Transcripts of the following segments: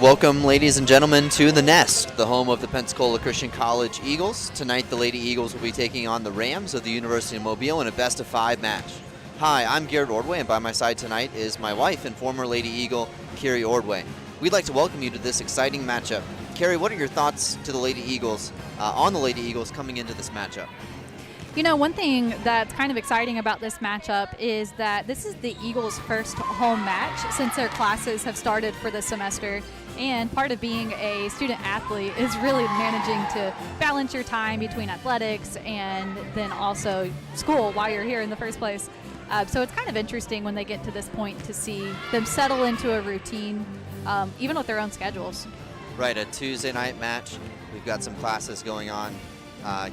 Welcome, ladies and gentlemen, to the Nest, the home of the Pensacola Christian College Eagles. Tonight, the Lady Eagles will be taking on the Rams of the University of Mobile in a best-of-5 match. Hi, I'm Garrett Ordway, and by my side tonight is my wife and former Lady Eagle, Carrie Ordway. We'd like to welcome you to this exciting matchup. Carrie, what are your thoughts to the Lady Eagles, on the Lady Eagles coming into this matchup? You know, one thing that's kind of exciting about this matchup is that this is the Eagles' first home match since their classes have started for the semester. And part of being a student athlete is really managing to balance your time between athletics and then also school while you're here in the first place. So it's kind of interesting when they get to this point to see them settle into a routine, even with their own schedules. Right, a Tuesday night match. We've got some classes going on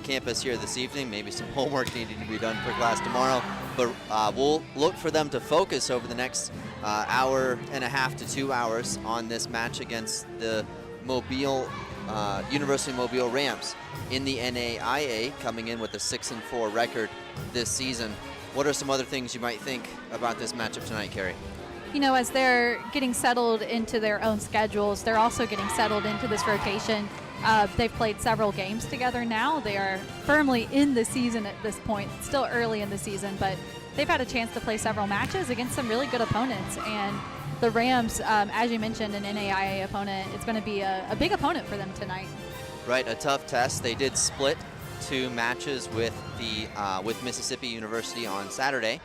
campus here this evening, maybe some homework needing to be done for class tomorrow, but we'll look for them to focus over the next hour and a half to 2 hours on this match against the Mobile University of Mobile Rams in the NAIA, coming in with a 6-4 record this season. What are some other things you might think about this matchup tonight, Carrie? You know, as they're getting settled into their own schedules, they're also getting settled into this rotation. They've played several games together now. They are firmly in the season at this point. It's still early in the season, but they've had a chance to play several matches against some really good opponents. And the Rams, as you mentioned, an NAIA opponent, it's going to be a big opponent for them tonight. Right, a tough test. They did split 2 matches with with Mississippi University on Saturday.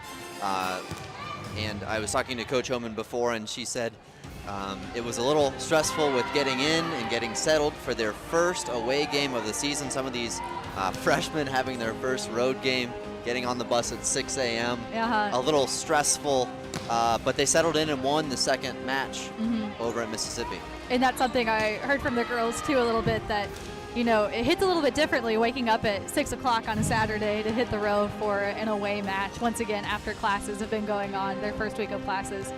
And I was talking to Coach Homan before, and she said it was a little stressful with getting in and getting settled for their first away game of the season. Some of these freshmen having their first road game, getting on the bus at 6 a.m. A little stressful, but they settled in and won the second match over at Mississippi. And that's something I heard from the girls, too, a little bit, that, you know, it hits a little bit differently waking up at 6 o'clock on a Saturday to hit the road for an away match, once again, after classes have been going on, their first week of classes.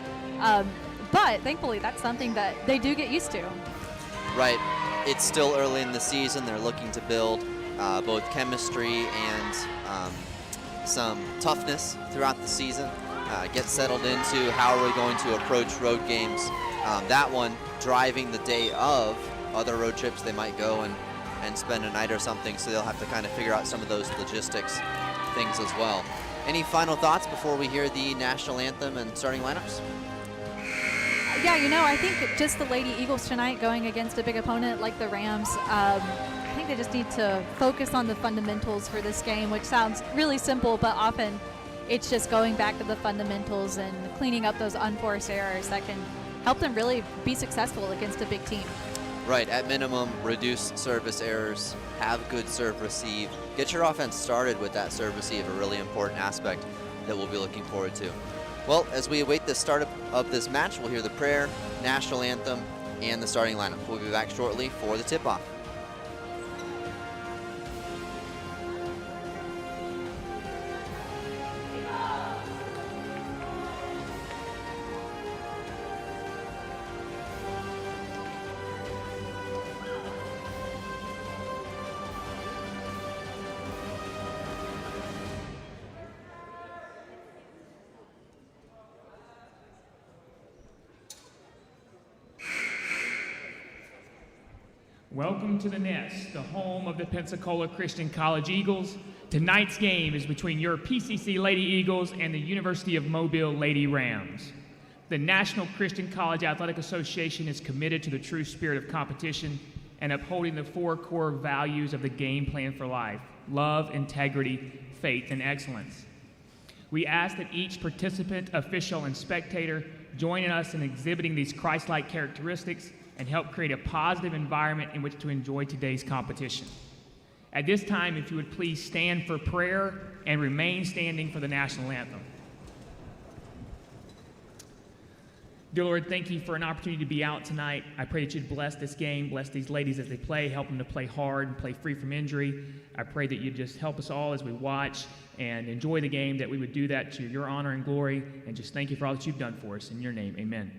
But thankfully, that's something that they do get used to. Right. It's still early in the season. They're looking to build both chemistry and some toughness throughout the season. Get settled into how are we going to approach road games. That one driving the day of other road trips they might go and spend a night or something, so they'll have to kind of figure out some of those logistics things as well. Any final thoughts before we hear the national anthem and starting lineups? Yeah, you know, I think just the Lady Eagles tonight going against a big opponent like the Rams, I think they just need to focus on the fundamentals for this game, which sounds really simple, but often it's just going back to the fundamentals and cleaning up those unforced errors that can help them really be successful against a big team. Right, at minimum, reduce service errors, have good serve receive. Get your offense started with that serve receive, a really important aspect that we'll be looking forward to. Well, as we await the start of this match, we'll hear the prayer, national anthem, and the starting lineup. We'll be back shortly for the tip-off. Welcome to the Nest, the home of the Pensacola Christian College Eagles. Tonight's game is between your PCC Lady Eagles and the University of Mobile Lady Rams. The National Christian College Athletic Association is committed to the true spirit of competition and upholding the 4 core values of the game plan for life: love, integrity, faith, and excellence. We ask that each participant, official, and spectator join us in exhibiting these Christ-like characteristics and help create a positive environment in which to enjoy today's competition. At this time, if you would please stand for prayer and remain standing for the national anthem. Dear Lord, thank you for an opportunity to be out tonight. I pray that you'd bless this game, bless these ladies as they play, help them to play hard and play free from injury. I pray that you'd just help us all as we watch and enjoy the game, that we would do that to your honor and glory, and just thank you for all that you've done for us. In your name, amen.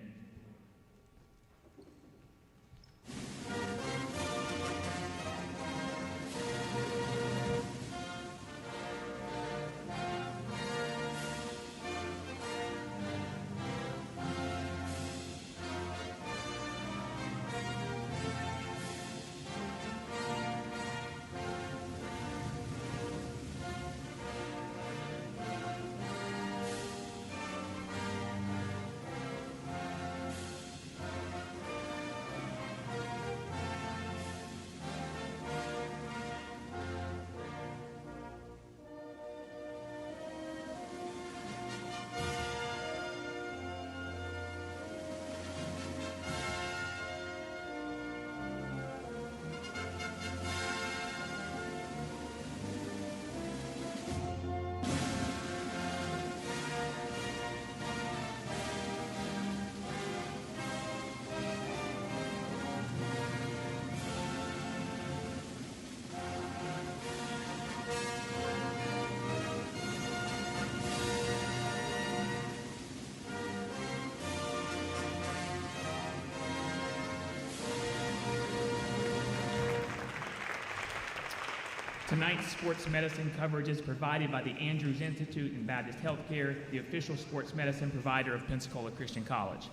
Tonight's sports medicine coverage is provided by the Andrews Institute and Baptist Healthcare, the official sports medicine provider of Pensacola Christian College.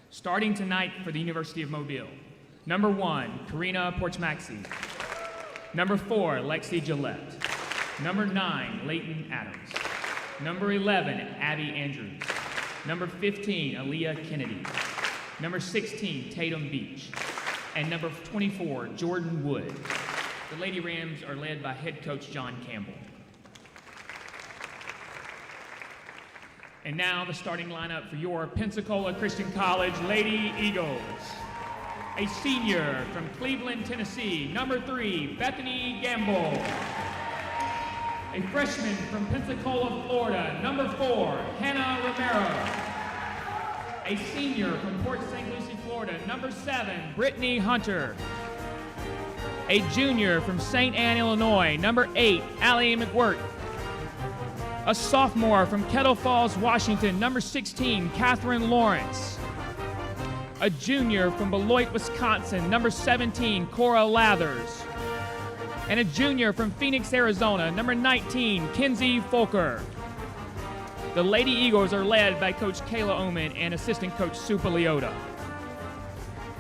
Starting tonight for the University of Mobile, number 1, Karina Porchmaxi. Number 4, Lexi Gillette. Number 9, Leighton Adams. Number 11, Abby Andrews. Number 15, Aaliyah Kennedy. Number 16, Tatum Beach. And number 24, Jordan Wood. The Lady Rams are led by head coach John Campbell. And now the starting lineup for your Pensacola Christian College Lady Eagles. A senior from Cleveland, Tennessee, number 3, Bethany Gamble. A freshman from Pensacola, Florida, number 4, Hannah Romero. A senior from Port St. Lucie, Florida, number 7, Brittany Hunter. A junior from St. Anne, Illinois, number 8, Allie McWirt. A sophomore from Kettle Falls, Washington, number 16, Catherine Lawrence. A junior from Beloit, Wisconsin, number 17, Cora Lathers. And a junior from Phoenix, Arizona, number 19, Kenzie Folker. The Lady Eagles are led by Coach Kayla Oman and assistant coach Supa Leota.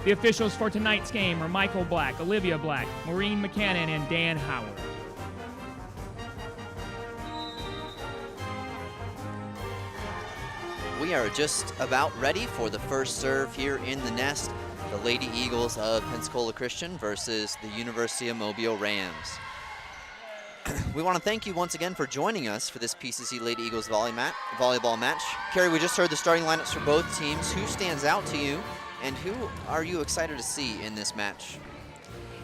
The officials for tonight's game are Michael Black, Olivia Black, Maureen McCannon, and Dan Howard. We are just about ready for the first serve here in the nest. The Lady Eagles of Pensacola Christian versus the University of Mobile Rams. We want to thank you once again for joining us for this PCC Lady Eagles volleyball match. Carrie, we just heard the starting lineups for both teams. Who stands out to you, and who are you excited to see in this match?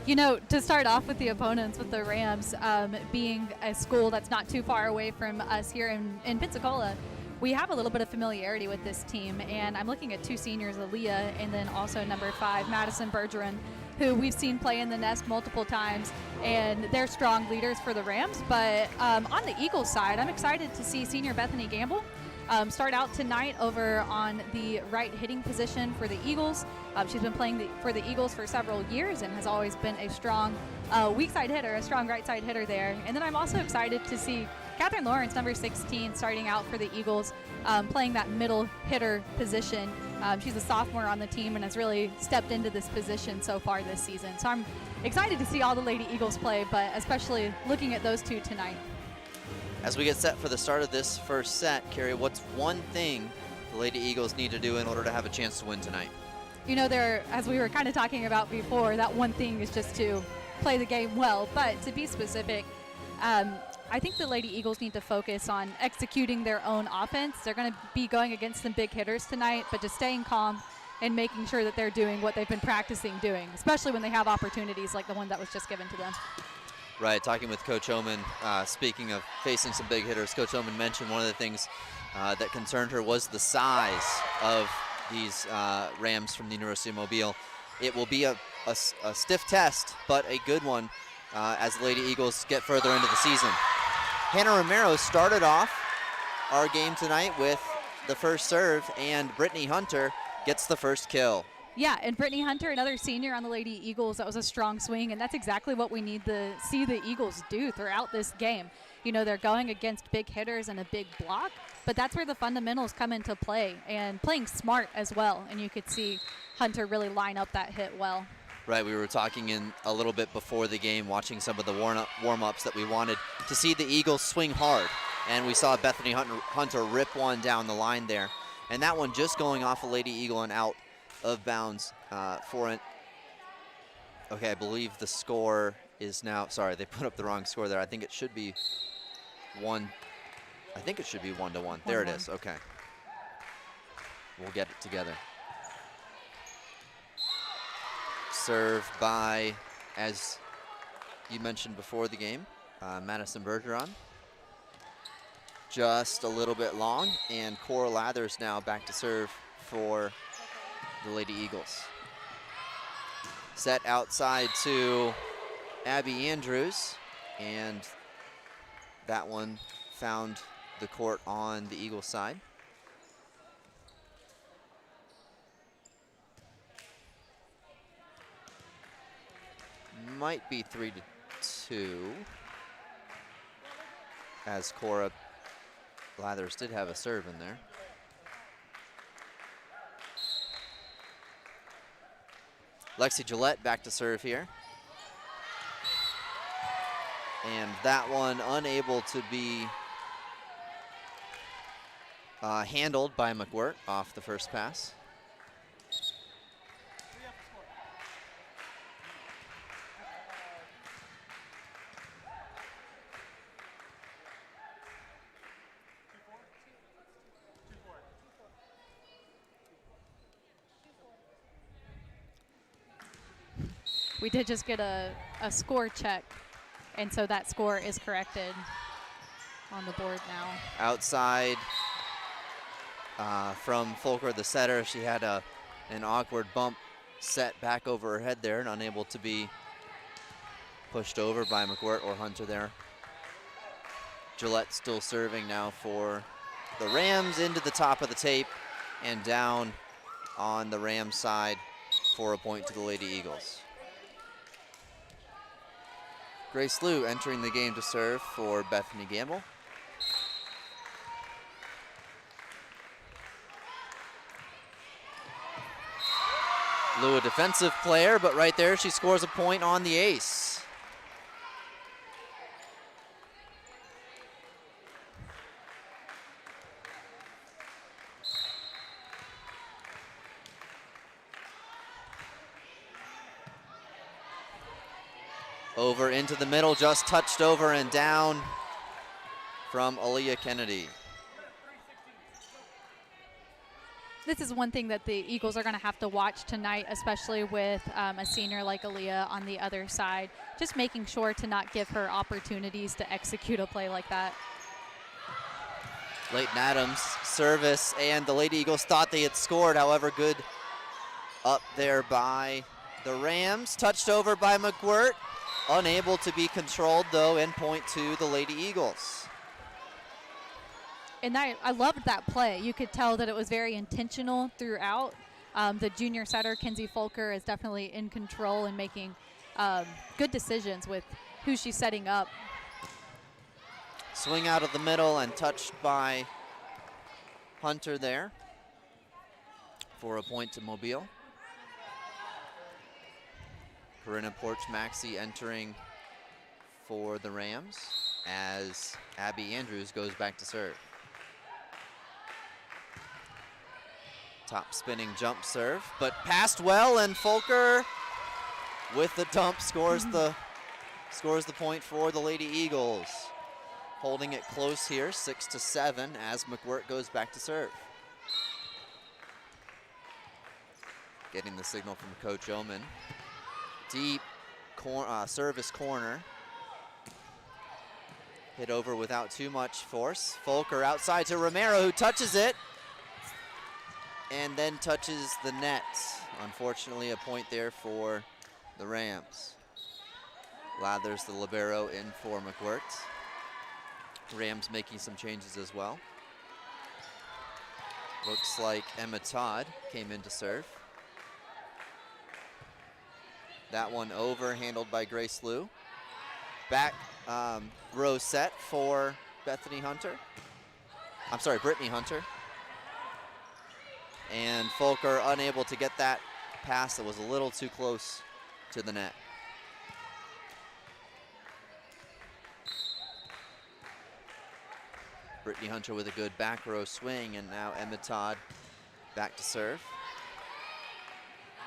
You know, to start off with the opponents, with the Rams being a school that's not too far away from us here in Pensacola, we have a little bit of familiarity with this team, and I'm looking at 2 seniors, Aaliyah, and then also number 5, Madison Bergeron, who we've seen play in the nest multiple times, and they're strong leaders for the Rams. But on the Eagles side, I'm excited to see senior Bethany Gamble start out tonight over on the right hitting position for the Eagles. She's been playing for the Eagles for several years and has always been a strong weak side hitter, a strong right side hitter there. And then I'm also excited to see Catherine Lawrence, number 16, starting out for the Eagles, playing that middle hitter position. She's a sophomore on the team and has really stepped into this position so far this season. So I'm excited to see all the Lady Eagles play, but especially looking at those 2 tonight. As we get set for the start of this first set, Carrie, what's one thing the Lady Eagles need to do in order to have a chance to win tonight? You know, as we were kind of talking about before, that one thing is just to play the game well. But to be specific, I think the Lady Eagles need to focus on executing their own offense. They're going to be going against some big hitters tonight, but just staying calm and making sure that they're doing what they've been practicing doing, especially when they have opportunities like the one that was just given to them. Right, talking with Coach Oman, speaking of facing some big hitters, Coach Oman mentioned one of the things that concerned her was the size of these Rams from the University of Mobile. It will be a stiff test, but a good one as the Lady Eagles get further into the season. Hannah Romero started off our game tonight with the first serve, and Brittany Hunter gets the first kill. Yeah, and Brittany Hunter, another senior on the Lady Eagles, that was a strong swing, and that's exactly what we need to see the Eagles do throughout this game. You know, they're going against big hitters and a big block, but that's where the fundamentals come into play, and playing smart as well, and you could see Hunter really line up that hit well. Right, we were talking in a little bit before the game, watching some of the warm-ups that we wanted to see the Eagles swing hard, and we saw Bethany Hunter rip one down the line there, and that one just going off a Lady Eagle and out of bounds for it. Okay, I believe the score is now, sorry, they put up the wrong score there. I think it should be 1-1. There it is, okay. We'll get it together. Served by, as you mentioned before the game, Madison Bergeron. Just a little bit long, and Cora Lathers now back to serve for the Lady Eagles. Set outside to Abby Andrews, and that one found the court on the Eagles side. Might be 3-2. as Cora Lathers did have a serve in there. Lexi Gillette back to serve here. And that one unable to be handled by McWirt off the first pass. We did just get a score check, and so that score is corrected on the board now. Outside from Folker, the setter. She had an awkward bump set back over her head there and unable to be pushed over by McWirt or Hunter there. Gillette still serving now for the Rams into the top of the tape and down on the Rams side for a point to the Lady Eagles. Grace Liu entering the game to serve for Bethany Gamble. Liu, a defensive player, but right there she scores a point on the ace. Over into the middle, just touched over and down from Aaliyah Kennedy. This is one thing that the Eagles are going to have to watch tonight, especially with a senior like Aaliyah on the other side. Just making sure to not give her opportunities to execute a play like that. Leighton Adams service, and the Lady Eagles thought they had scored. However, good up there by the Rams. Touched over by McWirt. Unable to be controlled, though, and point to the Lady Eagles. And I loved that play. You could tell that it was very intentional throughout. The junior setter, Kenzie Folker, is definitely in control and making good decisions with who she's setting up. Swing out of the middle and touched by Hunter there for a point to Mobile. Corinna Porch-Maxey entering for the Rams as Abby Andrews goes back to serve. Top spinning jump serve, but passed well, and Folker with the dump scores the point for the Lady Eagles. Holding it close here, 6-7, as McWirt goes back to serve. Getting the signal from Coach Oman. Deep service corner. Hit over without too much force. Folker outside to Romero, who touches it and then touches the net. Unfortunately, a point there for the Rams. Lathers, the libero, in for McWirt. Rams making some changes as well. Looks like Emma Todd came in to serve. That one over, handled by Grace Liu. Back row set for Brittany Hunter. And Folker unable to get that pass that was a little too close to the net. Brittany Hunter with a good back row swing, and now Emma Todd back to serve.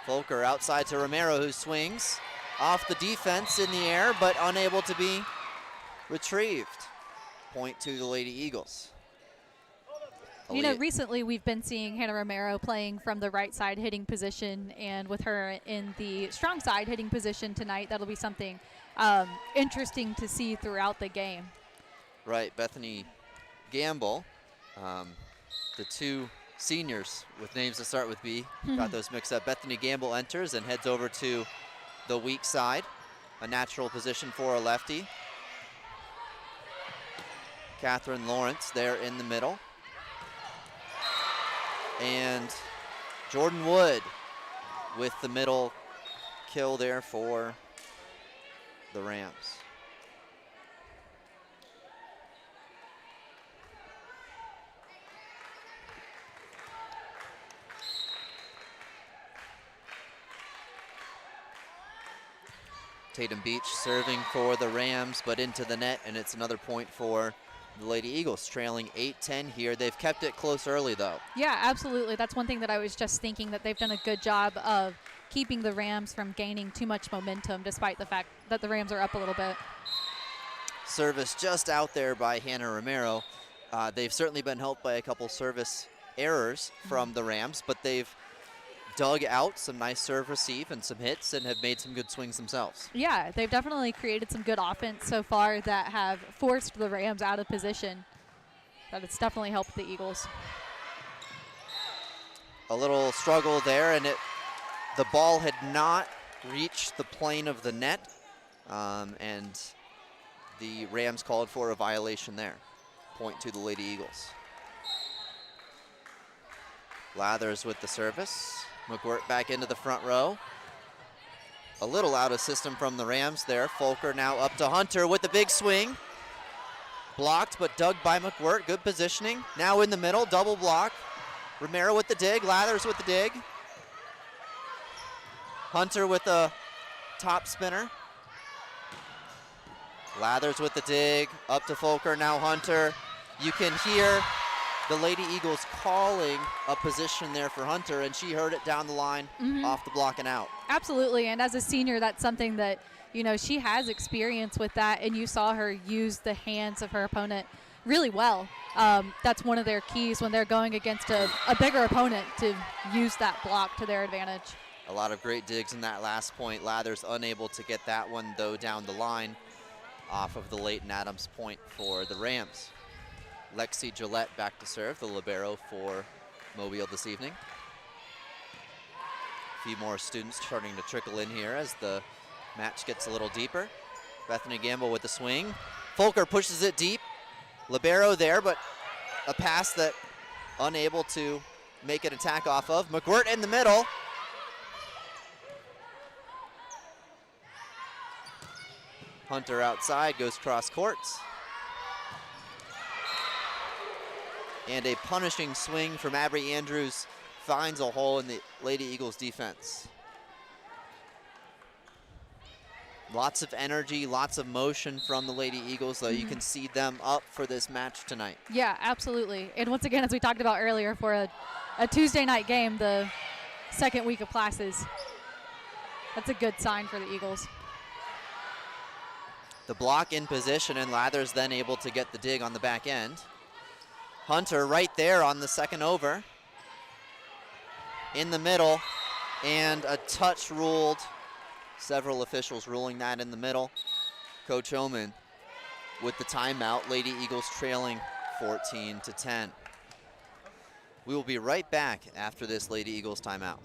Folker outside to Romero, who swings off the defense in the air, but unable to be retrieved. Point to the Lady Eagles. You know, recently we've been seeing Hannah Romero playing from the right side hitting position, and with her in the strong side hitting position tonight, that'll be something interesting to see throughout the game. Right, Bethany Gamble, the two seniors with names that start with B, got those mixed up. Bethany Gamble enters and heads over to the weak side, a natural position for a lefty. Catherine Lawrence there in the middle. And Jordan Wood with the middle kill there for the Rams. Tatum Beach serving for the Rams, but into the net, and it's another point for the Lady Eagles, trailing 8-10 here. They've kept it close early, though. Yeah, absolutely. That's one thing that I was just thinking, that they've done a good job of keeping the Rams from gaining too much momentum, despite the fact that the Rams are up a little bit. Service just out there by Hannah Romero. They've certainly been helped by a couple service errors from the Rams, but they've dug out some nice serve receive and some hits and have made some good swings themselves. Yeah, they've definitely created some good offense so far that have forced the Rams out of position. But it's definitely helped the Eagles. A little struggle there, and the ball had not reached the plane of the net, and the Rams called for a violation there. Point to the Lady Eagles. Lathers with the service. McGuirt back into the front row. A little out of system from the Rams there. Folker now up to Hunter with the big swing. Blocked but dug by McGuirt. Good positioning. Now in the middle, double block. Romero with the dig. Lathers with the dig. Hunter with the top spinner. Lathers with the dig. Up to Folker. Now Hunter. You can hear the Lady Eagles calling a position there for Hunter, and she heard it down the line off the block and out. Absolutely, and as a senior, that's something that, you know, she has experience with that, and you saw her use the hands of her opponent really well. That's one of their keys when they're going against a bigger opponent, to use that block to their advantage. A lot of great digs in that last point. Lathers unable to get that one, though, down the line off of the Leighton Adams point for the Rams. Lexi Gillette back to serve, the libero for Mobile this evening. A few more students starting to trickle in here as the match gets a little deeper. Bethany Gamble with the swing. Folker pushes it deep. Libero there, but a pass that unable to make an attack off of. McGuirt in the middle. Hunter outside, goes cross courts. And a punishing swing from Abby Andrews finds a hole in the Lady Eagles defense. Lots of energy, lots of motion from the Lady Eagles, though. You can see them up for this match tonight. Yeah, absolutely. And once again, as we talked about earlier, for a Tuesday night game, the second week of classes, that's a good sign for the Eagles. The block in position, and Lathers then able to get the dig on the back end. Hunter right there on the second over. In the middle, and a touch ruled. Several officials ruling that in the middle. Coach Oman with the timeout. Lady Eagles trailing 14-10. We will be right back after this Lady Eagles timeout.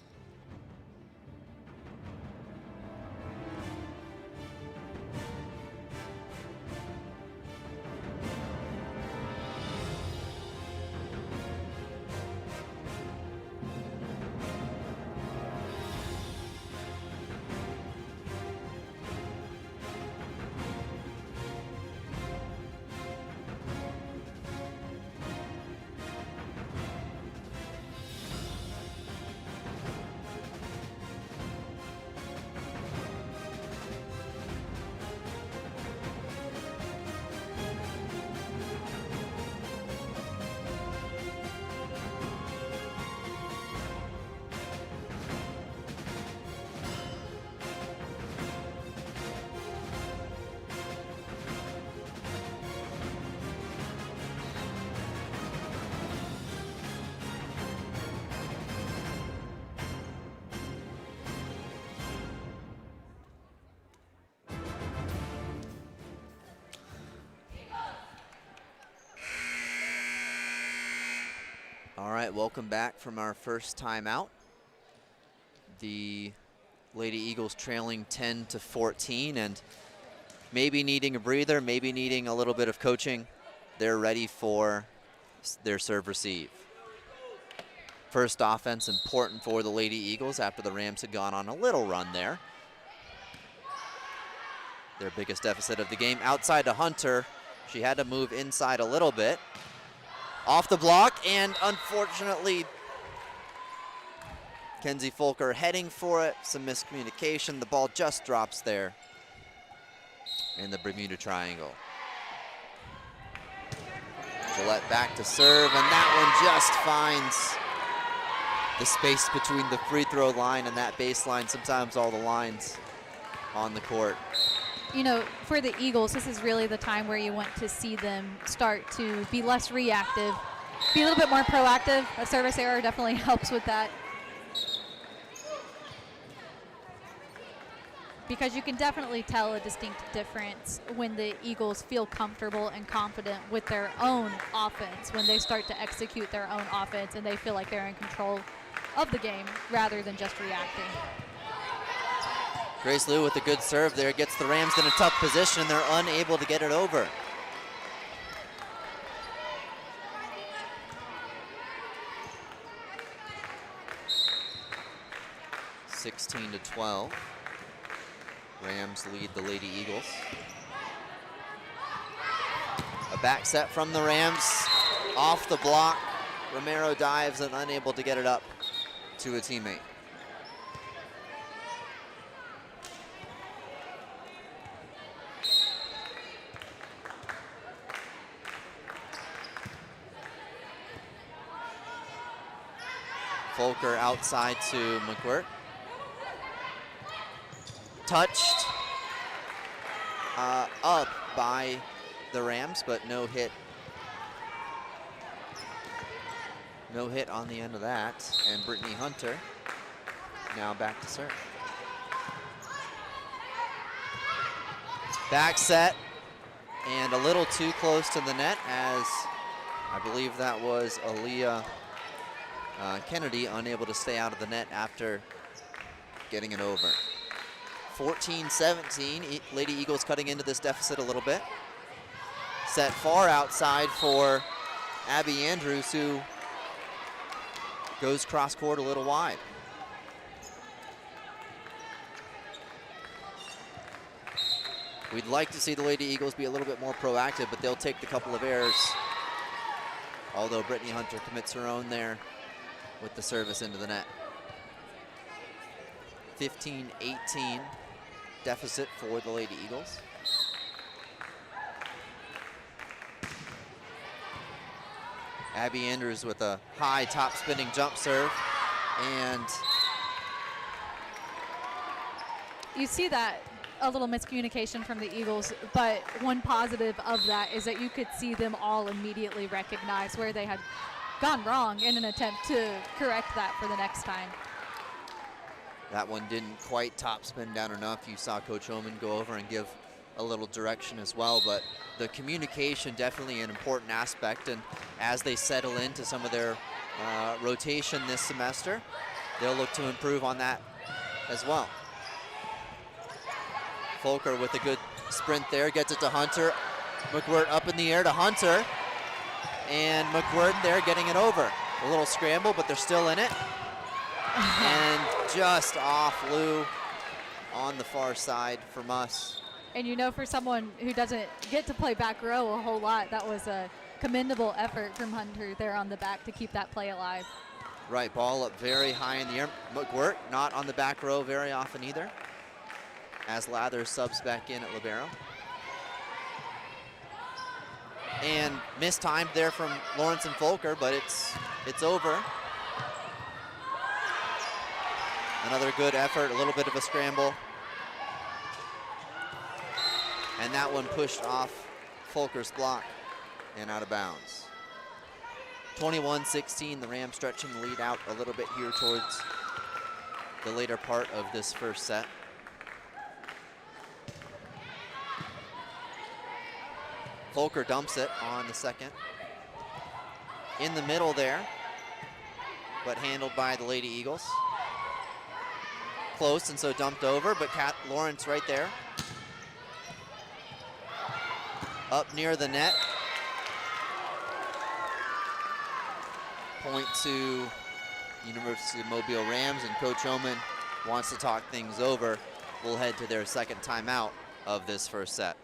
All right, welcome back from our first timeout. The Lady Eagles trailing 10-14, and maybe needing a breather, maybe needing a little bit of coaching. They're ready for their serve receive. First offense important for the Lady Eagles after the Rams had gone on a little run there. Their biggest deficit of the game. Outside to Hunter. She had to move inside a little bit. Off the block, and unfortunately, Kenzie Folker heading for it. Some miscommunication. The ball just drops there in the Bermuda Triangle. Gillette back to serve, and that one just finds the space between the free throw line and that baseline, sometimes all the lines on the court. You know, for the Eagles, this is really the time where you want to see them start to be less reactive, be a little bit more proactive. A service error definitely helps with that. Because you can definitely tell a distinct difference when the Eagles feel comfortable and confident with their own offense, when they start to execute their own offense and they feel like they're in control of the game rather than just reacting. Grace Liu with a good serve there, gets the Rams in a tough position, and they're unable to get it over. (16-12). Rams lead the Lady Eagles. A back set from the Rams, off the block. Romero dives and unable to get it up to a teammate. Volker outside to McGuirt. Touched up by the Rams, but no hit. No hit on the end of that. And Brittany Hunter now back to serve. Back set, and a little too close to the net, as I believe that was Aaliyah Kennedy unable to stay out of the net after getting it over. 14-17, Lady Eagles cutting into this deficit a little bit. Set far outside for Abby Andrews, who goes cross court a little wide. We'd like to see the Lady Eagles be a little bit more proactive, but they'll take the couple of errors. Although Brittany Hunter commits her own there with the service into the net. 15-18 deficit for the Lady Eagles. Abby Andrews with a high top spinning jump serve, and you see that a little miscommunication from the Eagles, but one positive of that is that you could see them all immediately recognize where they had gone wrong in an attempt to correct that for the next time. That one didn't quite top spin down enough. You saw Coach Oman go over and give a little direction as well, but the communication definitely an important aspect, and as they settle into some of their rotation this semester, they'll look to improve on that as well. Volker with a good sprint there, gets it to Hunter. McWirt up in the air to Hunter, and McWirt there getting it over. A little scramble, but they're still in it. And just off Lou on the far side from us. And you know, for someone who doesn't get to play back row a whole lot, that was a commendable effort from Hunter there on the back to keep that play alive. Right, ball up very high in the air. McWirt not on the back row very often either, as Lather subs back in at libero. And mistimed there from Lawrence and Volker, but it's over. Another good effort, a little bit of a scramble. And that one pushed off Volker's block and out of bounds. 21-16, the Rams stretching the lead out a little bit here towards the later part of this first set. Volker dumps it on the second. In the middle there, but handled by the Lady Eagles. Close, and so dumped over, but Lawrence right there. Up near the net. Point to University of Mobile Rams, and Coach Oman wants to talk things over. We'll head to their second timeout of this first set.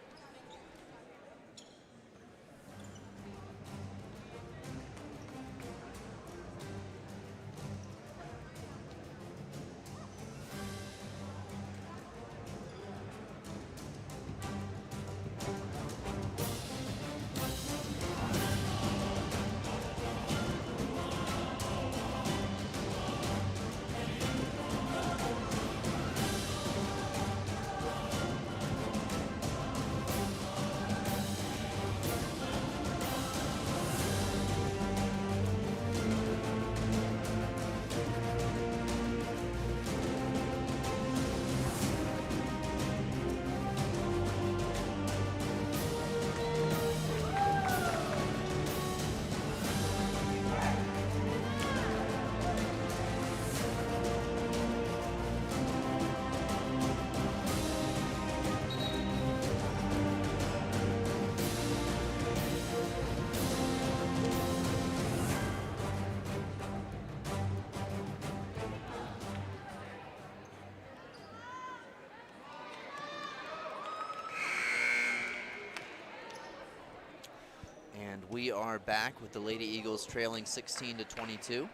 We are back with the Lady Eagles trailing 16-22.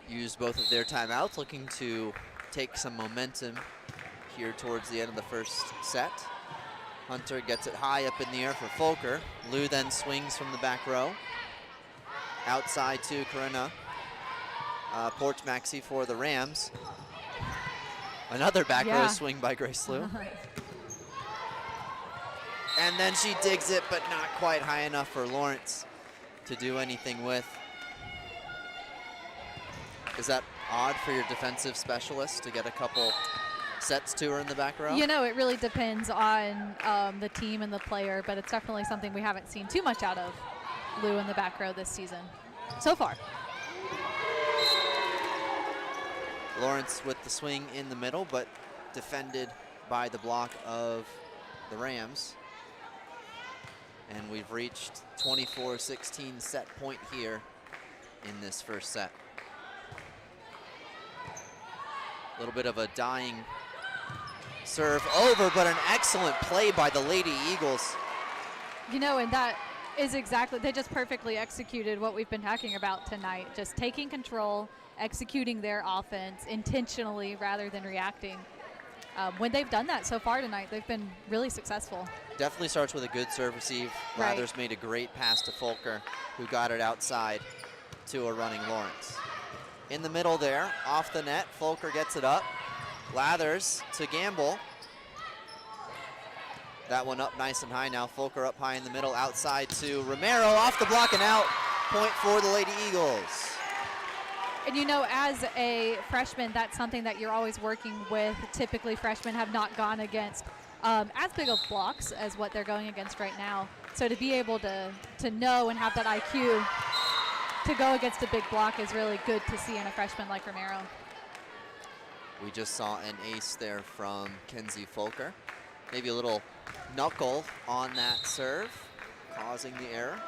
Used both of their timeouts, looking to take some momentum here towards the end of the first set. Hunter gets it high up in the air for Folker. Lou then swings from the back row. Outside to Corinna. Porch-Maxey for the Rams. Another back row swing by Grace Lou. And then she digs it, but not quite high enough for Lawrence to do anything with. Is that odd for your defensive specialist to get a couple sets to her in the back row? You know, it really depends on the team and the player, but it's definitely something we haven't seen too much out of Lou in the back row this season so far. Lawrence with the swing in the middle, but defended by the block of the Rams. And we've reached 24-16 set point here in this first set. A little bit of a dying serve over, but an excellent play by the Lady Eagles. You know, and that is exactly, they just perfectly executed what we've been talking about tonight. Just taking control, executing their offense intentionally rather than reacting. When they've done that so far tonight, they've been really successful. Definitely starts with a good serve receive. Right. Lathers made a great pass to Folker, who got it outside to a running Lawrence. In the middle there, off the net, Folker gets it up. Lathers to Gamble. That one up nice and high now. Folker up high in the middle, outside to Romero, off the block and out. Point for the Lady Eagles. And you know, as a freshman, that's something that you're always working with. Typically, freshmen have not gone against as big of blocks as what they're going against right now. So to be able to know and have that IQ to go against a big block is really good to see in a freshman like Romero. We just saw an ace there from Kenzie Folker. Maybe a little knuckle on that serve, causing the error.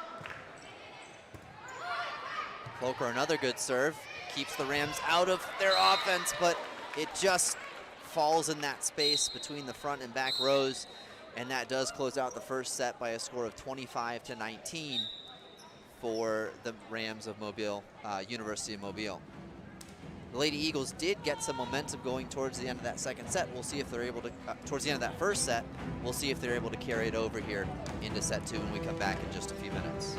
Folker, another good serve. Keeps the Rams out of their offense, but it just falls in that space between the front and back rows, and that does close out the first set by a score of 25-19 for the Rams of Mobile, University of Mobile. The Lady Eagles did get some momentum going towards the end of that second set. We'll see if they're able to, towards the end of that first set, we'll see if they're able to carry it over here into set two when we come back in just a few minutes.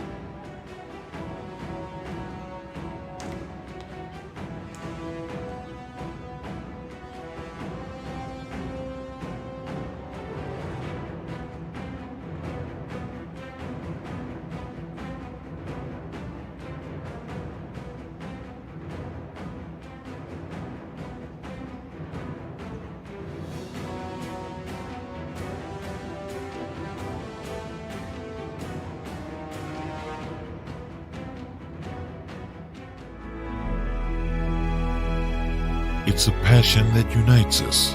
It's a passion that unites us,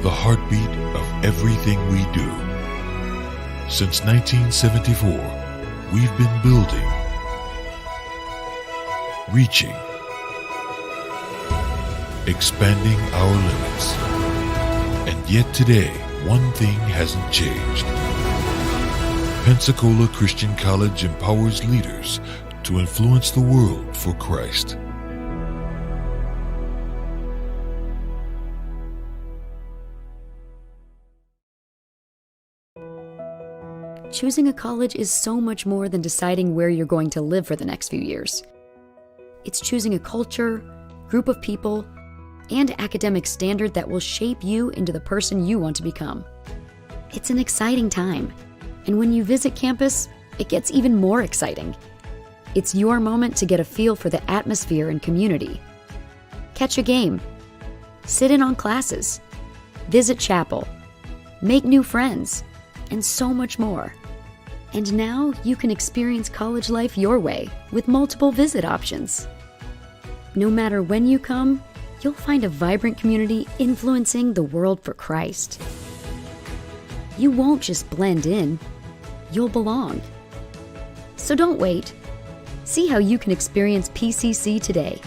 the heartbeat of everything we do. Since 1974, we've been building, reaching, expanding our limits. And yet today, one thing hasn't changed. Pensacola Christian College empowers leaders to influence the world for Christ. Choosing a college is so much more than deciding where you're going to live for the next few years. It's choosing a culture, group of people, and academic standard that will shape you into the person you want to become. It's an exciting time, and when you visit campus, it gets even more exciting. It's your moment to get a feel for the atmosphere and community. Catch a game, sit in on classes, visit chapel, make new friends, and so much more. And now you can experience college life your way with multiple visit options. No matter when you come, you'll find a vibrant community influencing the world for Christ. You won't just blend in, you'll belong. So don't wait. See how you can experience PCC today.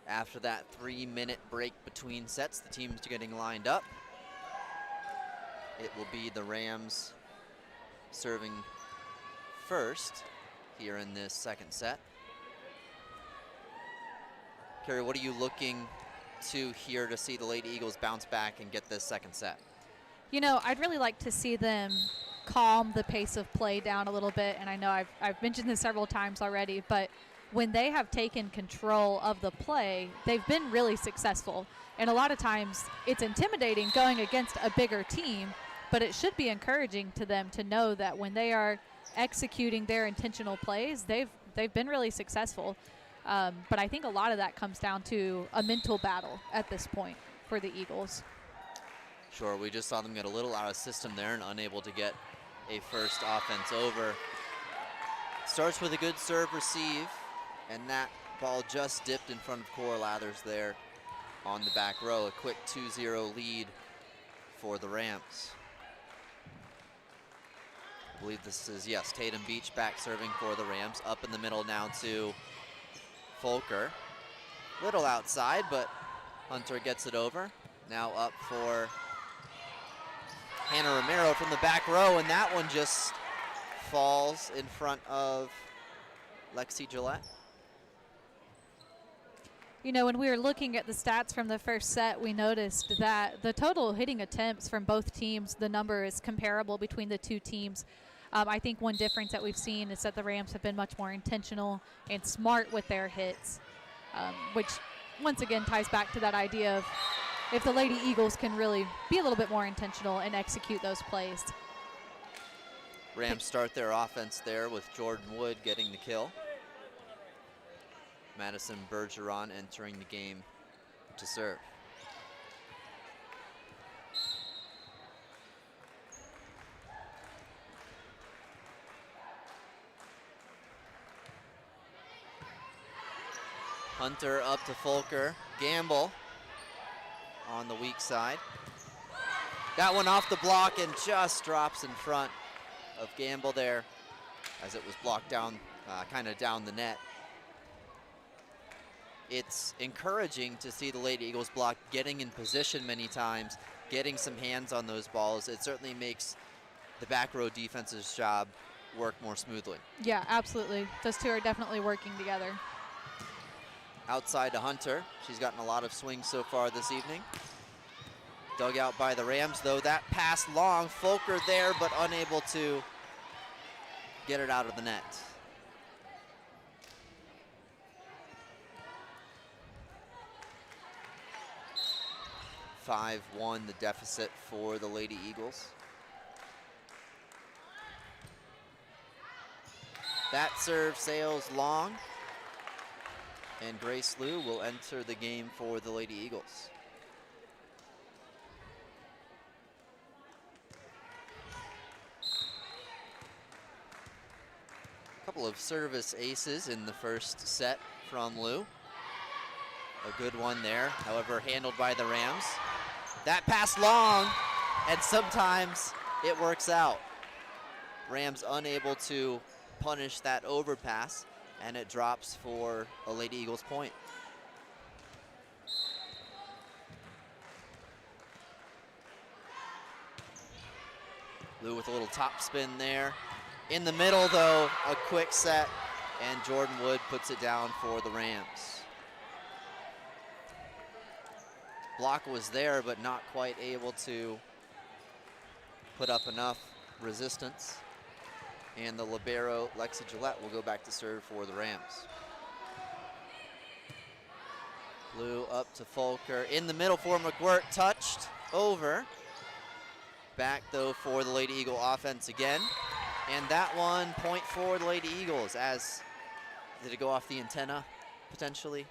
After that 3-minute break between sets, the teams getting lined up. It will be the Rams serving first here in this second set. Carrie, what are you looking to here to see the Lady Eagles bounce back and get this second set? You know, I'd really like to see them calm the pace of play down a little bit, and I know I've mentioned this several times already, but when they have taken control of the play, they've been really successful. And a lot of times it's intimidating going against a bigger team, but it should be encouraging to them to know that when they are executing their intentional plays, they've been really successful. But I think a lot of that comes down to a mental battle at this point for the Eagles. Sure, we just saw them get a little out of system there and unable to get a first offense over. Starts with a good serve receive, and that ball just dipped in front of Cora Lathers there on the back row. A quick 2-0 lead for the Rams. I believe this is, yes, Tatum Beach back serving for the Rams. Up in the middle now to Folker. Little outside, but Hunter gets it over. Now up for Hannah Romero from the back row, and that one just falls in front of Lexi Gillette. You know, when we were looking at the stats from the first set, we noticed that the total hitting attempts from both teams, the number is comparable between the two teams. I think one difference that we've seen is that the Rams have been much more intentional and smart with their hits, which once again ties back to that idea of if the Lady Eagles can really be a little bit more intentional and execute those plays. Rams start their offense there with Jordan Wood getting the kill. Madison Bergeron entering the game to serve. Hunter up to Folker. Gamble on the weak side. That one off the block and just drops in front of Gamble there as it was blocked down, kind of down the net. It's encouraging to see the Lady Eagles block getting in position many times, getting some hands on those balls. It certainly makes the back row defense's job work more smoothly. Yeah, absolutely. Those two are definitely working together. Outside to Hunter. She's gotten a lot of swings so far this evening. Dug out by the Rams, though. That pass long. Folker there, but unable to get it out of the net. 5-1 the deficit for the Lady Eagles. That serve sails long, and Grace Liu will enter the game for the Lady Eagles. A couple of service aces in the first set from Liu. A good one there, however, handled by the Rams. That pass long, and sometimes it works out. Rams unable to punish that overpass, and it drops for a Lady Eagles point. Liu with a little top spin there. In the middle, though, a quick set, and Jordan Wood puts it down for the Rams. Block was there, but not quite able to put up enough resistance. And the libero, Lexi Gillette, will go back to serve for the Rams. Liu up to Folker. In the middle for McGuirt, touched over. Back, though, for the Lady Eagle offense again. And that one, point for the Lady Eagles. Did it go off the antenna, potentially?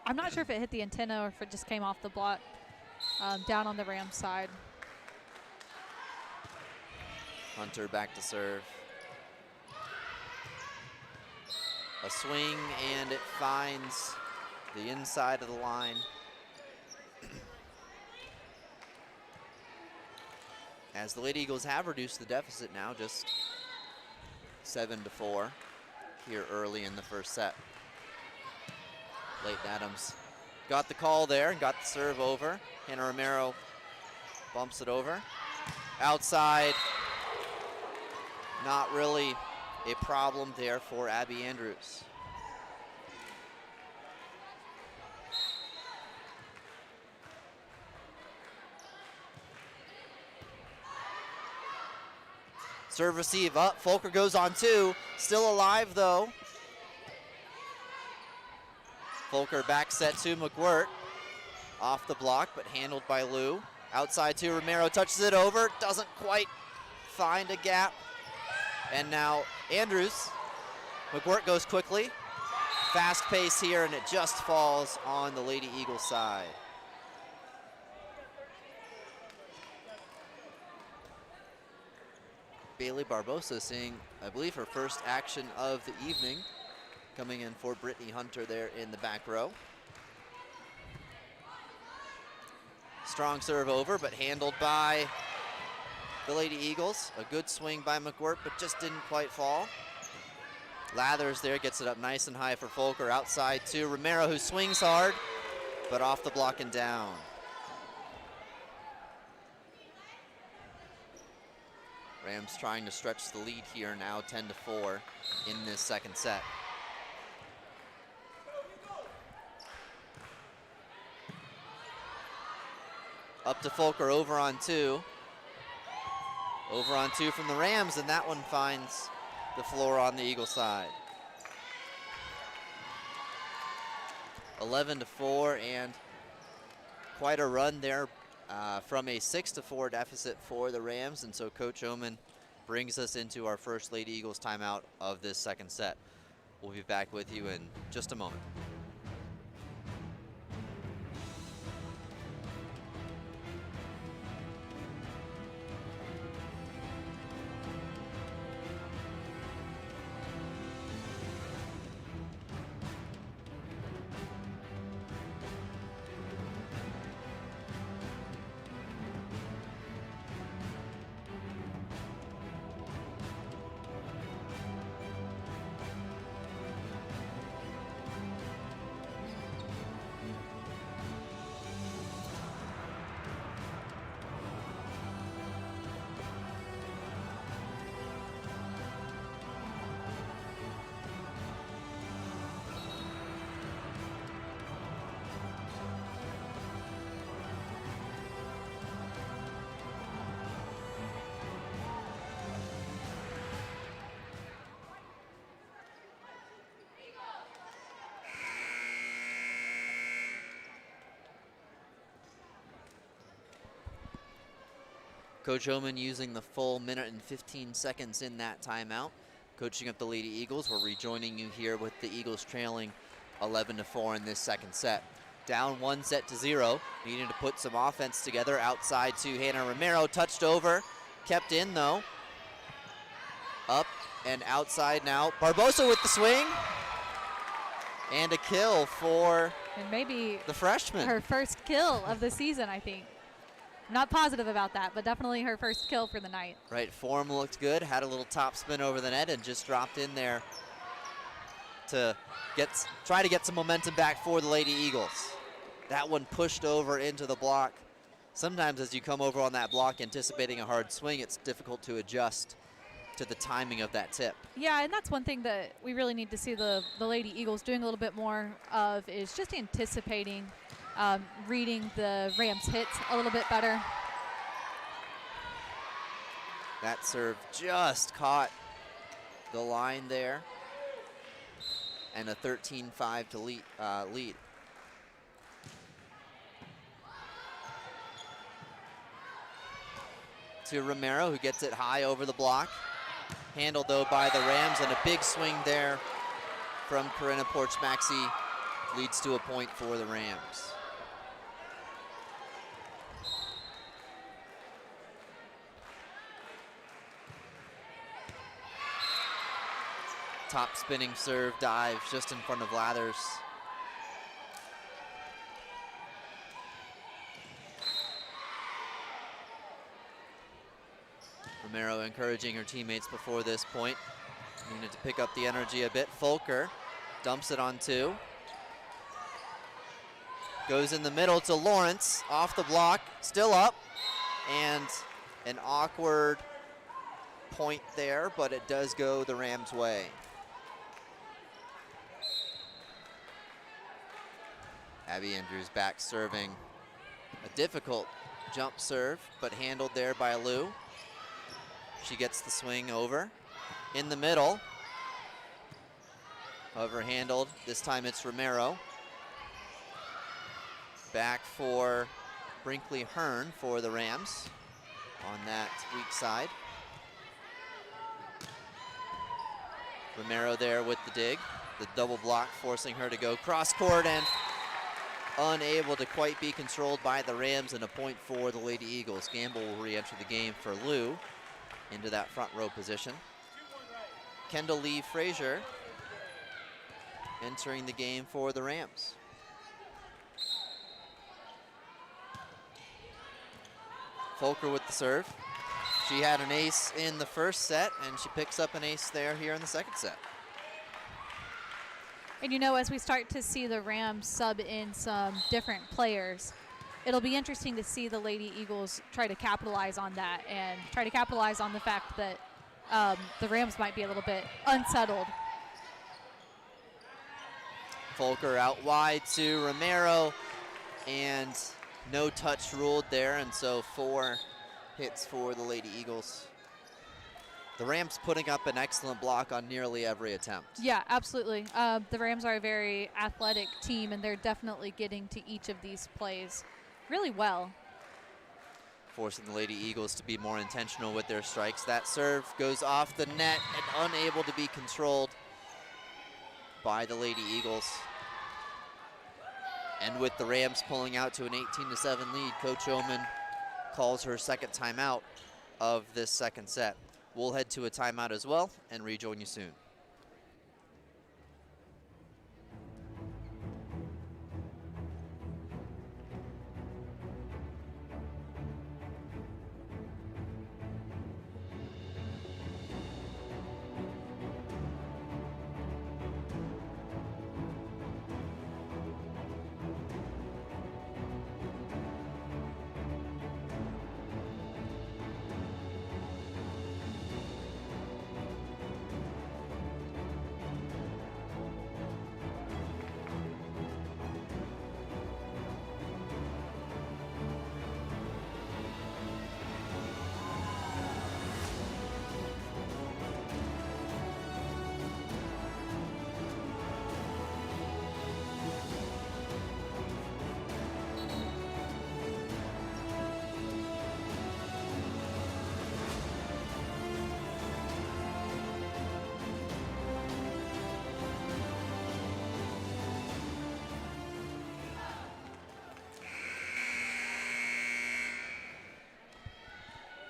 I'm not sure if it hit the antenna or if it just came off the block down on the Rams side. Hunter back to serve. A swing, and it finds the inside of the line. As the Lady Eagles have reduced the deficit now, just 7-4 here early in the first set. Leighton Adams got the call there and got the serve over. Hannah Romero bumps it over. Outside, not really a problem there for Abby Andrews. Serve receive up, Folker goes on two, still alive though. Folker back set to McWirt, off the block but handled by Lou. Outside to Romero, touches it over, doesn't quite find a gap. And now Andrews, McWirt goes quickly. Fast pace here and it just falls on the Lady Eagles side. Bailey Barbosa seeing, I believe, her first action of the evening, coming in for Brittany Hunter there in the back row. Strong serve over, but handled by the Lady Eagles. A good swing by McWirt, but just didn't quite fall. Lathers there gets it up nice and high for Folker. Outside to Romero, who swings hard, but off the block and down. Rams trying to stretch the lead here now, 10-4 in this second set. Up to Folker, over on two. Over on two from the Rams, and that one finds the floor on the Eagle side. 11-4, and quite a run there from a 6-4 deficit for the Rams, and so Coach Oman brings us into our first Lady Eagles timeout of this second set. We'll be back with you in just a moment. Coach Oman using the full minute and 15 seconds in that timeout. Coaching up the Lady Eagles. We're rejoining you here with the Eagles trailing 11-4 in this second set. Down 1-0, needing to put some offense together. Outside to Hannah Romero, touched over, kept in though. Up and outside now. Barbosa with the swing. And a kill for and maybe the freshman. Her first kill of the season, I think. Not positive about that, but definitely her first kill for the night. Right, form looked good, had a little top spin over the net and just dropped in there to try to get some momentum back for the Lady Eagles. That one pushed over into the block. Sometimes as you come over on that block anticipating a hard swing, it's difficult to adjust to the timing of that tip. Yeah, and that's one thing that we really need to see the Lady Eagles doing a little bit more of, is just anticipating, reading the Rams' hits a little bit better. That serve just caught the line there, and a 13-5 to lead. To Romero, who gets it high over the block. Handled, though, by the Rams, and a big swing there from Corinna Porch-Maxey leads to a point for the Rams. Top spinning serve dive just in front of Lathers. Romero encouraging her teammates before this point. Needed to pick up the energy a bit. Folker dumps it on two. Goes in the middle to Lawrence, off the block, still up, and an awkward point there, but it does go the Rams' way. Abby Andrews back serving a difficult jump serve, but handled there by Lou. She gets the swing over. In the middle, however handled, this time it's Romero. Back for Brinkley Hearn for the Rams on that weak side. Romero there with the dig. The double block forcing her to go cross court and unable to quite be controlled by the Rams, and a point for the Lady Eagles. Gamble will re-enter the game for Lou into that front row position. Kendall Lee Frazier entering the game for the Rams. Folker with the serve. She had an ace in the first set, and she picks up an ace there here in the second set. And you know, as we start to see the Rams sub in some different players, it'll be interesting to see the Lady Eagles try to capitalize on that and try to capitalize on the fact that the Rams might be a little bit unsettled. Folker out wide to Romero, and no touch ruled there, and so 4 hits for the Lady Eagles. The Rams putting up an excellent block on nearly every attempt. Yeah, absolutely. The Rams are a very athletic team, and they're definitely getting to each of these plays really well. Forcing the Lady Eagles to be more intentional with their strikes. That serve goes off the net and unable to be controlled by the Lady Eagles. And with the Rams pulling out to an 18-7 lead, Coach Oman calls her second timeout of this second set. We'll head to a timeout as well and rejoin you soon.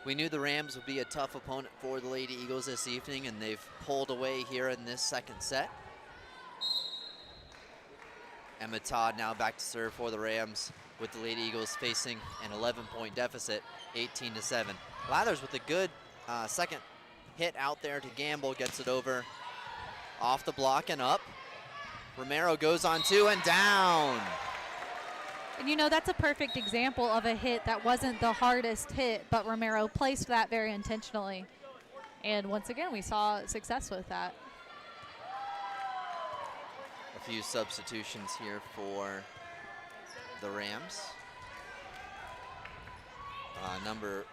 We knew the Rams would be a tough opponent for the Lady Eagles this evening, and they've pulled away here in this second set. Emma Todd now back to serve for the Rams, with the Lady Eagles facing an 11-point deficit, 18-7. Lathers with a good second hit out there to Gamble, gets it over off the block and up. Romero goes on 2 and down. And you know, that's a perfect example of a hit that wasn't the hardest hit, but Romero placed that very intentionally. And once again, we saw success with that. A few substitutions here for the Rams. Number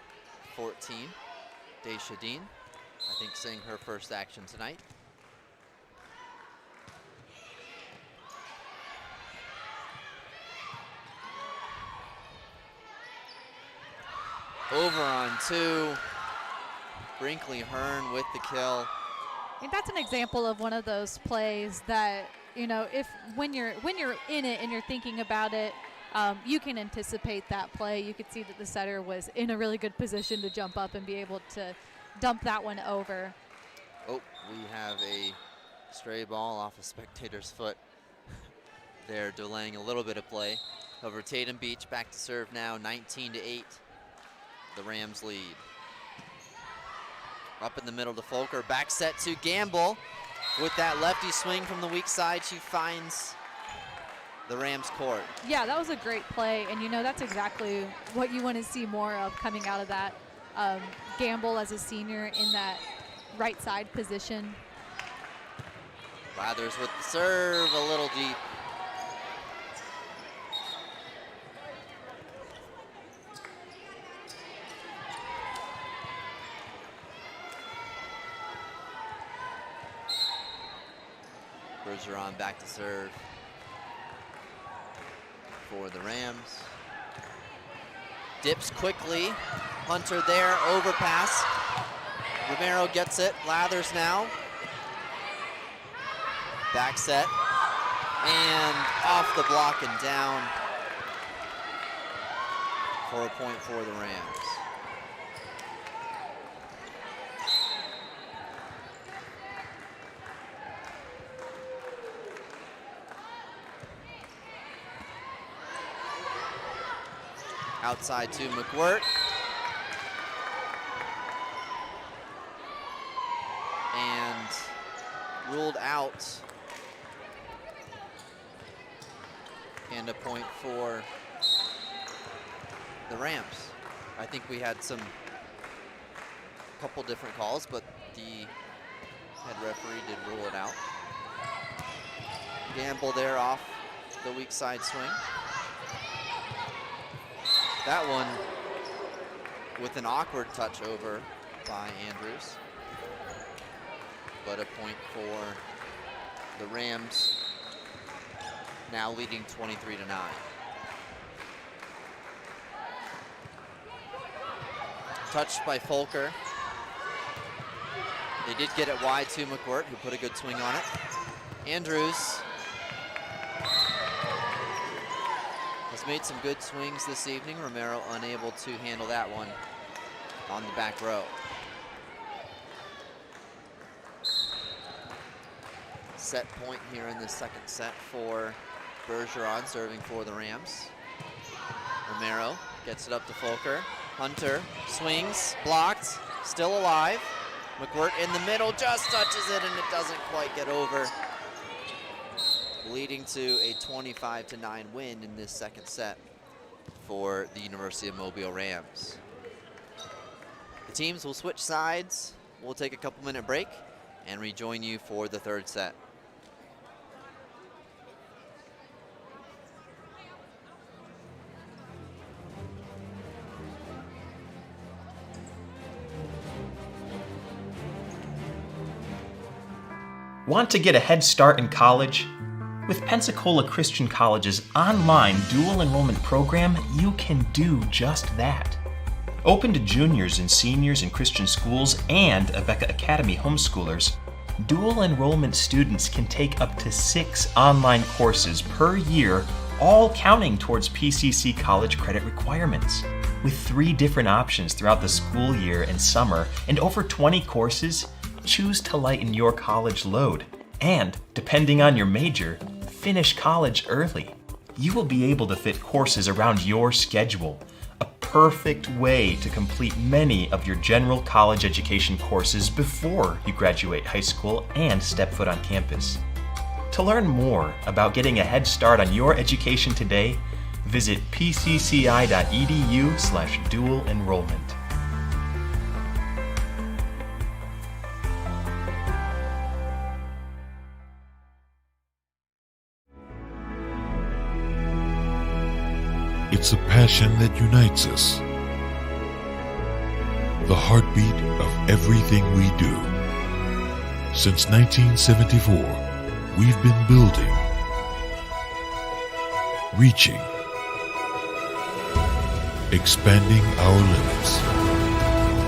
14, Daisha Dean, I think seeing her first action tonight. Over on 2, Brinkley Hearn with the kill. I think that's an example of one of those plays that, you know, if when you're in it and you're thinking about it, you can anticipate that play. You could see that the setter was in a really good position to jump up and be able to dump that one over. Oh, we have a stray ball off a spectator's foot. They're delaying a little bit of play. Over Tatum Beach back to serve now, 19-8. The Rams lead. Up in the middle to Folker, back set to Gamble. With that lefty swing from the weak side, she finds the Rams court. Yeah, that was a great play, and that's exactly what you want to see more of coming out of that. Gamble as a senior in that right side position. Lathers with the serve, a little deep. Bergeron back to serve for the Rams. Dips quickly. Hunter there, overpass. Romero gets it. Lathers now. Back set. And off the block and down for a point for the Rams. Outside to McWirt. And ruled out. And a point for the Rams. I think we had couple different calls, but the head referee did rule it out. Gamble there off the weak side swing. That one with an awkward touch over by Andrews. But a point for the Rams, now leading 23-9. Touched by Folker. They did get it wide to McWirt, who put a good swing on it. Andrews has made some good swings this evening. Romero unable to handle that one on the back row. Set point here in the second set for Bergeron, serving for the Rams. Romero gets it up to Folker. Hunter swings, blocked, still alive. McWirt in the middle, just touches it, and it doesn't quite get over, leading to a 25-9 win in this second set for the University of Mobile Rams. The teams will switch sides. We'll take a couple-minute break and rejoin you for the third set. Want to get a head start in college? With Pensacola Christian College's online dual enrollment program, you can do just that. Open to juniors and seniors in Christian schools and Abeka Academy homeschoolers, dual enrollment students can take up to 6 online courses per year, all counting towards PCC college credit requirements. With 3 different options throughout the school year and summer and over 20 courses, choose to lighten your college load and, depending on your major, finish college early. You will be able to fit courses around your schedule, a perfect way to complete many of your general college education courses before you graduate high school and step foot on campus. To learn more about getting a head start on your education today, visit pcci.edu/dual enrollment. It's a passion that unites us. The heartbeat of everything we do. Since 1974, we've been building, reaching, expanding our limits.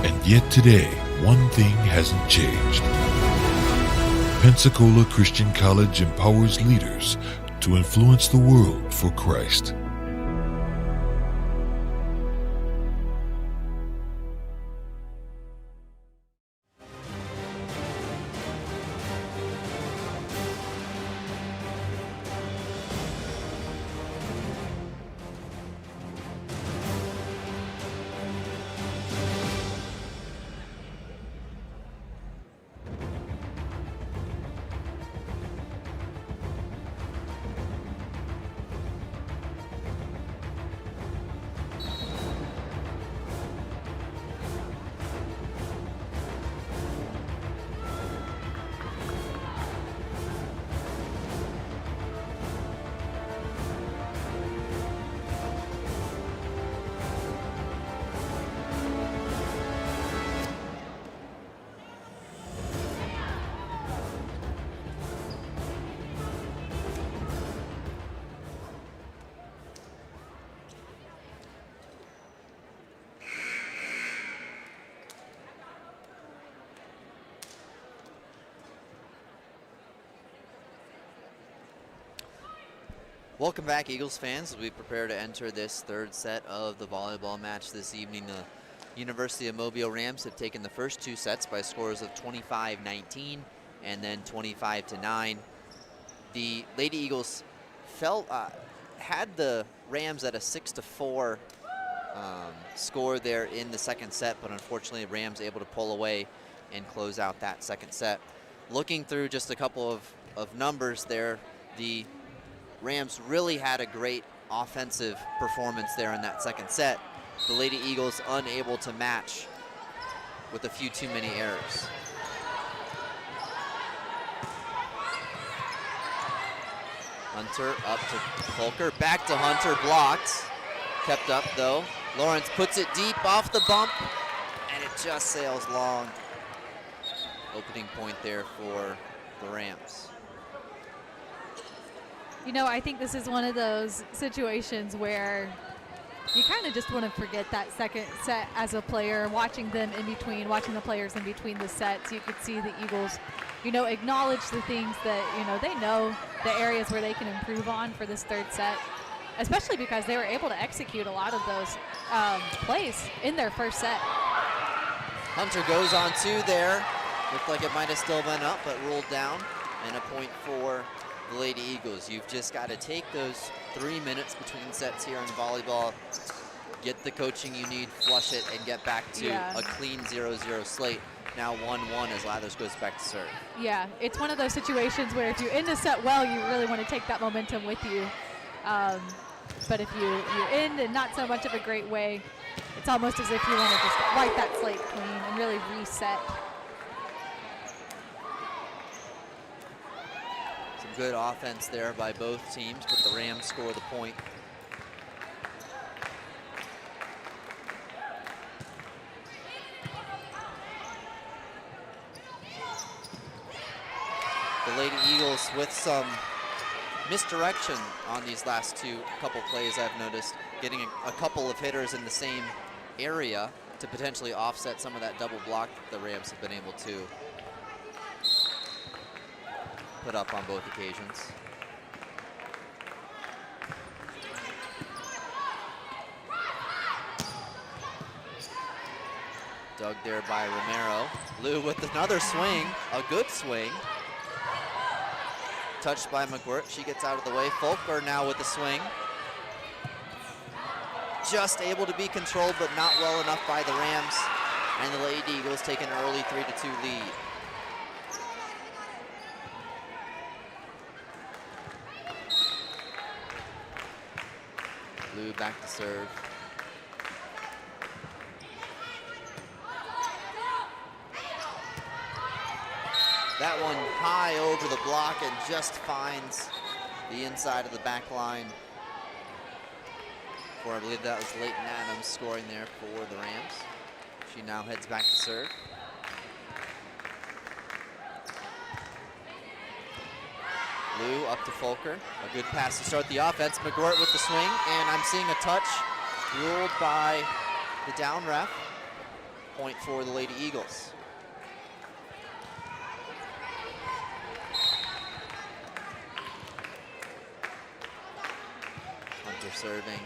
And yet today, one thing hasn't changed. Pensacola Christian College empowers leaders to influence the world for Christ. Welcome back, Eagles fans, as we prepare to enter this third set of the volleyball match this evening. The University of Mobile Rams have taken the first 2 sets by scores of 25-19 and then 25-9. The Lady Eagles had the Rams at a 6-4 score there in the second set, but unfortunately Rams able to pull away and close out that second set. Looking through just a couple of numbers there, the Rams really had a great offensive performance there in that second set. The Lady Eagles unable to match with a few too many errors. Hunter up to Volker, back to Hunter, blocked. Kept up though. Lawrence puts it deep off the bump, and it just sails long. Opening point there for the Rams. You know, I think this is one of those situations where you kind of just want to forget that second set as a player. Watching them in between, watching the players in between the sets, you could see the Eagles, you know, acknowledge the things that, you know, they know the areas where they can improve on for this third set, especially because they were able to execute a lot of those plays in their first set. Hunter goes on 2 there. Looked like it might have still been up, but ruled down, and a point for the Lady Eagles. You've just got to take those 3 minutes between sets here in volleyball, get the coaching you need, flush it, and get back to a clean 0-0 slate. Now 1-1 as Lathers goes back to serve. Yeah, it's one of those situations where if you end a set well, you really want to take that momentum with you. But if you end in not so much of a great way, it's almost as if you want to just wipe that slate clean and really reset. Some good offense there by both teams, but the Rams score the point. The Lady Eagles with some misdirection on these last couple plays, I've noticed, getting a couple of hitters in the same area to potentially offset some of that double block that the Rams have been able to put up on both occasions. Dug there by Romero. Lou with another swing, a good swing. Touched by McGirt, she gets out of the way. Volker now with the swing. Just able to be controlled, but not well enough by the Rams. And the Lady Eagles take an early 3-2 lead. Lou back to serve. That one high over the block and just finds the inside of the back line. For I believe that was Leighton Adams scoring there for the Rams. She now heads back to serve. Lou up to Volker. A good pass to start the offense. McGirt with the swing, and I'm seeing a touch ruled by the down ref. Point for the Lady Eagles. Hunter serving.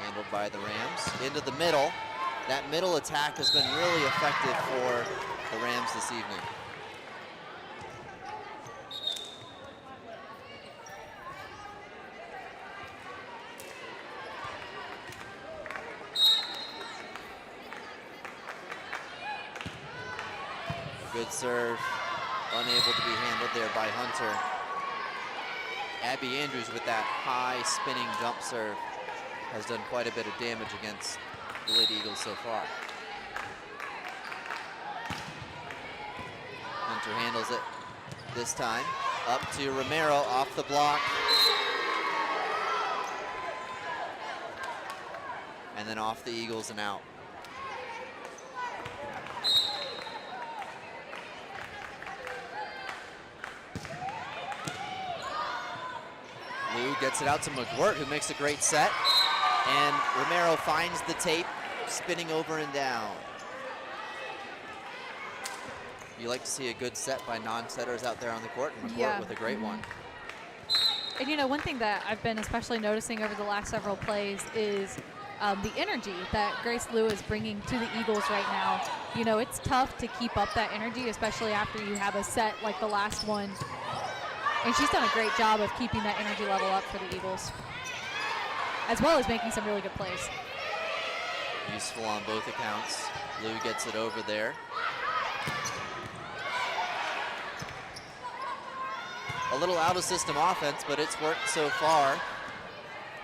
Handled by the Rams. Into the middle. That middle attack has been really effective for the Rams this evening. Good serve, unable to be handled there by Hunter. Abby Andrews with that high spinning jump serve has done quite a bit of damage against the Lady Eagles so far. Hunter handles it this time. Up to Romero off the block. And then off the Eagles and out. Lou gets it out to McGirt, who makes a great set. And Romero finds the tape, spinning over and down. You like to see a good set by non-setters out there on the court, and McGirt with a great one. And you know, one thing that I've been especially noticing over the last several plays is the energy that Grace Liu is bringing to the Eagles right now. You know, it's tough to keep up that energy, especially after you have a set like the last one. And she's done a great job of keeping that energy level up for the Eagles, as well as making some really good plays. Useful on both accounts. Liu gets it over there. A little out of system offense, but it's worked so far.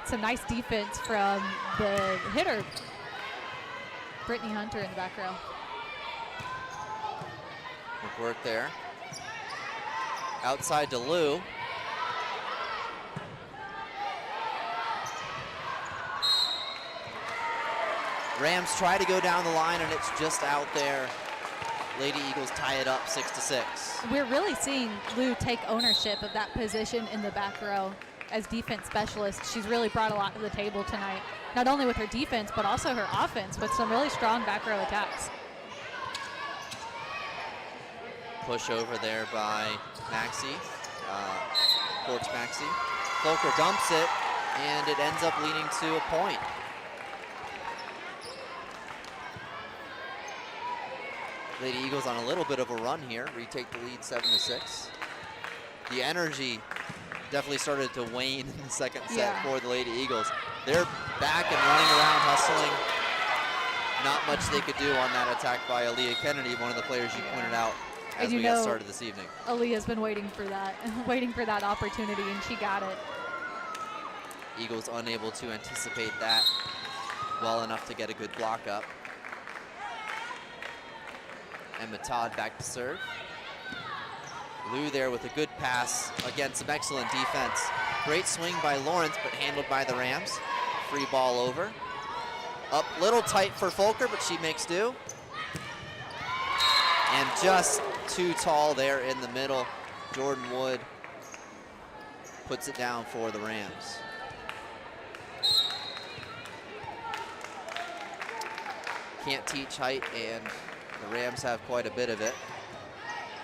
Some nice defense from the hitter, Brittany Hunter, in the back row. Good work there. Outside to Liu. Rams try to go down the line, and it's just out there. Lady Eagles tie it up 6-6. We're really seeing Liu take ownership of that position in the back row as defense specialist. She's really brought a lot to the table tonight, not only with her defense, but also her offense with some really strong back row attacks. Push over there by Maxey, Porch Maxey. Volker dumps it, and it ends up leading to a point. Lady Eagles on a little bit of a run here, retake the lead 7-6. The energy definitely started to wane in the second set for the Lady Eagles. They're back and running around, hustling. Not much they could do on that attack by Aaliyah Kennedy, one of the players you pointed out as we got started this evening. Aaliyah's been waiting for that, waiting for that opportunity, and she got it. Eagles unable to anticipate that well enough to get a good block up. Emma Todd back to serve. Liu there with a good pass against some excellent defense. Great swing by Lawrence, but handled by the Rams. Free ball over. Up little tight for Volker, but she makes do. And just too tall there in the middle. Jordan Wood puts it down for the Rams. Can't teach height, and the Rams have quite a bit of it.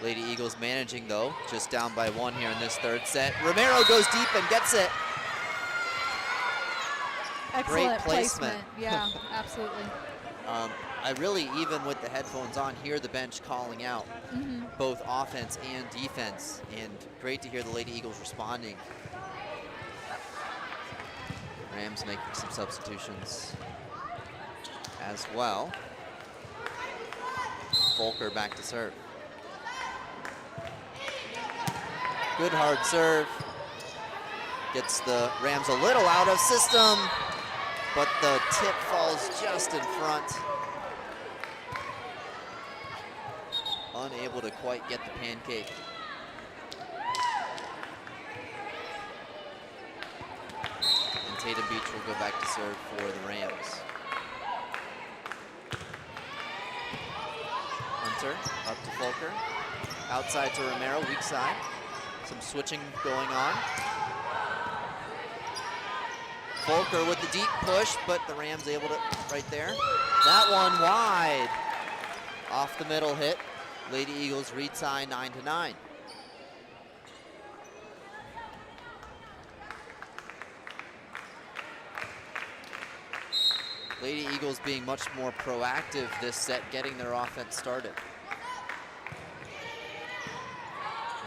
Lady Eagles managing though, just down by one here in this third set. Romero goes deep and gets it. Excellent Great placement. Yeah, absolutely. I really, even with the headphones on, hear the bench calling out both offense and defense, and great to hear the Lady Eagles responding. Rams making some substitutions as well. Volker back to serve. Good hard serve. Gets the Rams a little out of system, but the tip falls just in front. Unable to quite get the pancake. And Tatum Beach will go back to serve for the Rams. Hunter up to Volker. Outside to Romero, weak side. Some switching going on. Volker with the deep push, but the Rams able to, right there. That one wide. Off the middle hit. Lady Eagles retie 9-9. Lady Eagles being much more proactive this set, getting their offense started.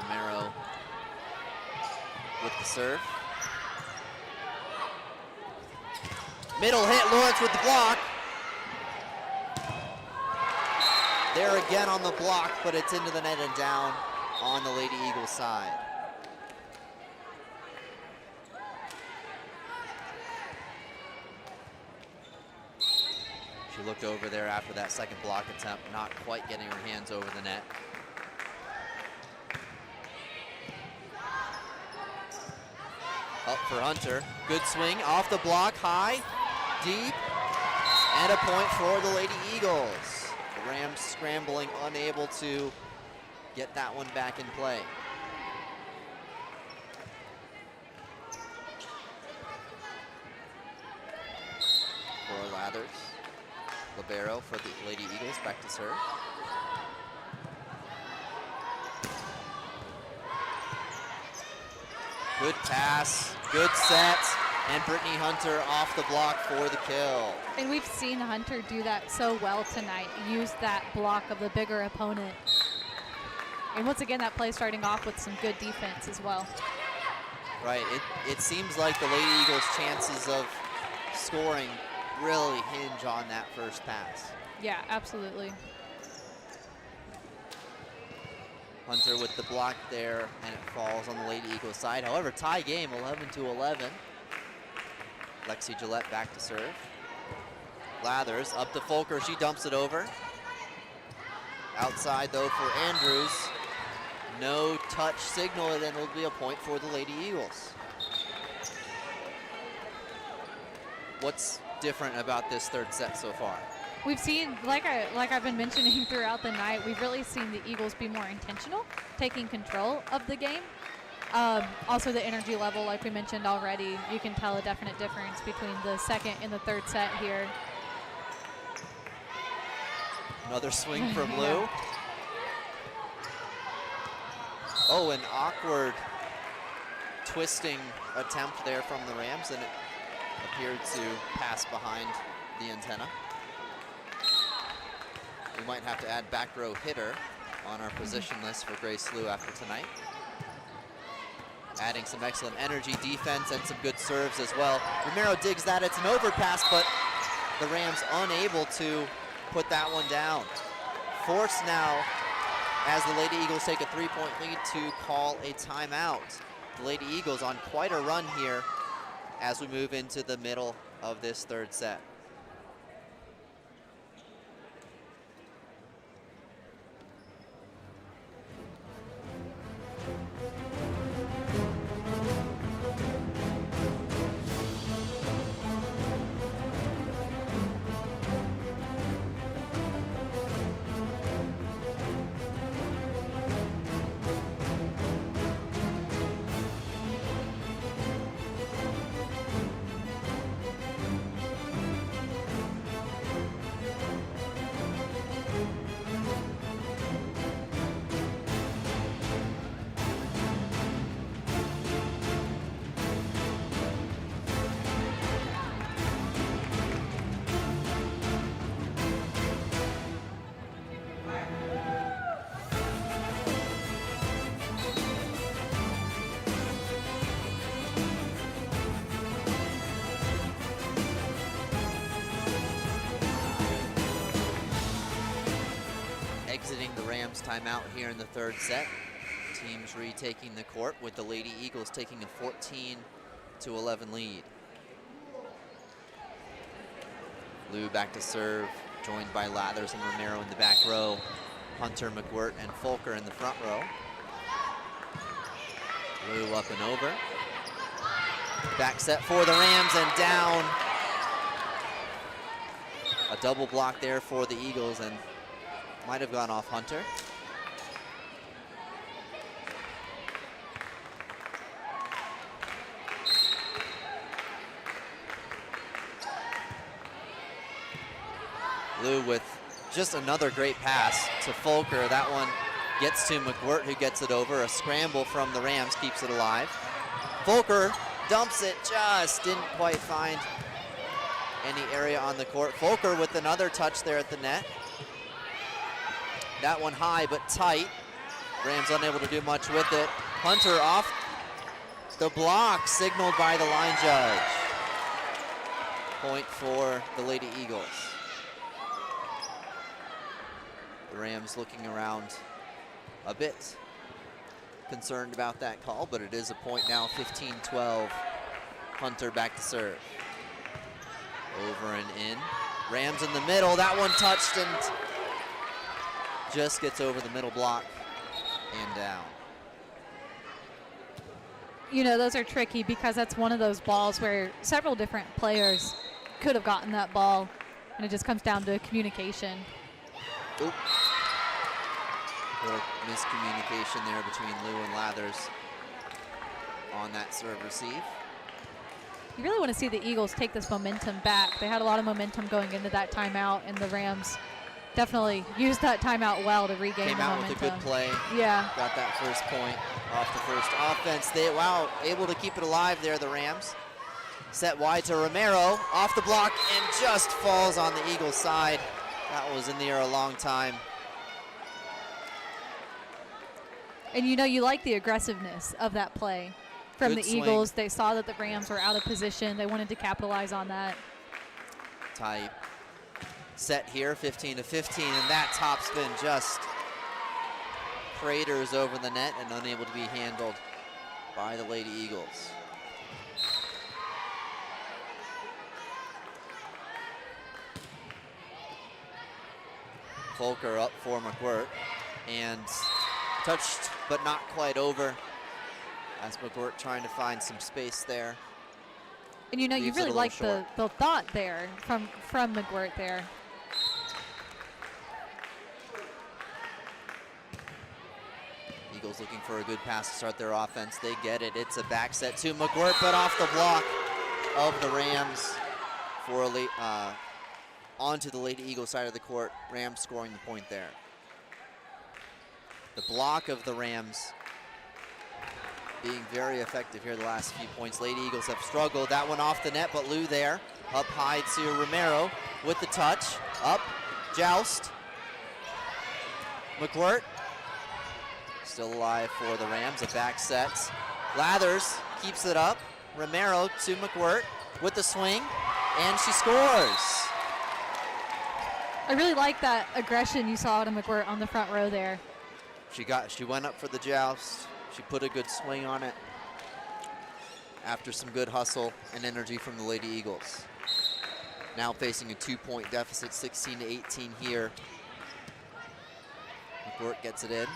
Romero with the serve. Middle hit, Lawrence with the block. There again on the block, but it's into the net and down on the Lady Eagles side. She looked over there after that second block attempt, not quite getting her hands over the net. Up for Hunter, good swing, off the block, high, deep, and a point for the Lady Eagles. The Rams scrambling, unable to get that one back in play. For Lathers, libero for the Lady Eagles, back to serve. Good pass, good set, and Brittany Hunter off the block for the kill. And we've seen Hunter do that so well tonight, use that block of the bigger opponent. And once again, that play starting off with some good defense as well. Right, it seems like the Lady Eagles' chances of scoring really hinge on that first pass. Yeah, absolutely. Hunter with the block there, and it falls on the Lady Eagles side. However, tie game, 11-11. Lexi Gillette back to serve. Lathers up to Folker, she dumps it over. Outside though for Andrews. No touch signal, and then it'll be a point for the Lady Eagles. What's different about this third set so far? We've seen, like I've been mentioning throughout the night, we've really seen the Eagles be more intentional, taking control of the game. Also the energy level, like we mentioned already, you can tell a definite difference between the second and the third set here. Another swing from Lou. Oh, an awkward twisting attempt there from the Rams, and it appeared to pass behind the antenna. We might have to add back row hitter on our position list for Grace Lou after tonight. Adding some excellent energy, defense, and some good serves as well. Romero digs that, it's an overpass, but the Rams unable to put that one down. Forced now, as the Lady Eagles take a 3-point lead, to call a timeout. The Lady Eagles on quite a run here as we move into the middle of this third set. Exiting the Rams timeout here in the third set. Teams retaking the court with the Lady Eagles taking a 14-11 lead. Lou back to serve, joined by Lathers and Romero in the back row. Hunter, McWirt, and Folker in the front row. Lou up and over. Back set for the Rams and down. A double block there for the Eagles, and might have gone off Hunter. Lou with just another great pass to Folker. That one gets to McWirt, who gets it over. A scramble from the Rams keeps it alive. Folker dumps it, just didn't quite find any area on the court. Folker with another touch there at the net. That one high but tight. Rams unable to do much with it. Hunter off the block, signaled by the line judge. Point for the Lady Eagles. The Rams looking around a bit concerned about that call, but it is a point now, 15-12. Hunter back to serve. Over and in. Rams in the middle, that one touched and just gets over the middle block and down. You know, those are tricky because that's one of those balls where several different players could have gotten that ball, and it just comes down to communication. Oop. Little miscommunication there between Lou and Lathers on that serve receive. You really want to see the Eagles take this momentum back. They had a lot of momentum going into that timeout, and the Rams definitely used that timeout well to regain the momentum. Came out with a good play. Yeah. Got that first point. Off the first offense. They, wow, able to keep it alive there, the Rams. Set wide to Romero, off the block, and just falls on the Eagles side. That was in the air a long time. And you know, you like the aggressiveness of that play from Good the swing. Eagles. They saw that the Rams were out of position. They wanted to capitalize on that. Tight set here, 15 to 15, and that topspin just craters over the net and unable to be handled by the Lady Eagles. Volker up for McWirt, and touched but not quite over, as McWirt trying to find some space there. And you know, you Leaves it really a like little the thought there from McWirt there. Eagles looking for a good pass to start their offense. They get it. It's a back set to McWirt, but off the block of the Rams for onto the Lady Eagles side of the court. Rams scoring the point there. The block of the Rams being very effective here the last few points. Lady Eagles have struggled. That one off the net, but Lou there. Up high to Romero with the touch. Up, joust. McWirt still alive for the Rams. A back set. Lathers keeps it up. Romero to McWirt with the swing, and she scores. I really like that aggression you saw out of McWirt on the front row there. She went up for the joust. She put a good swing on it after some good hustle and energy from the Lady Eagles. Now facing a 2-point deficit, 16 to 18 here. McWirt gets it in.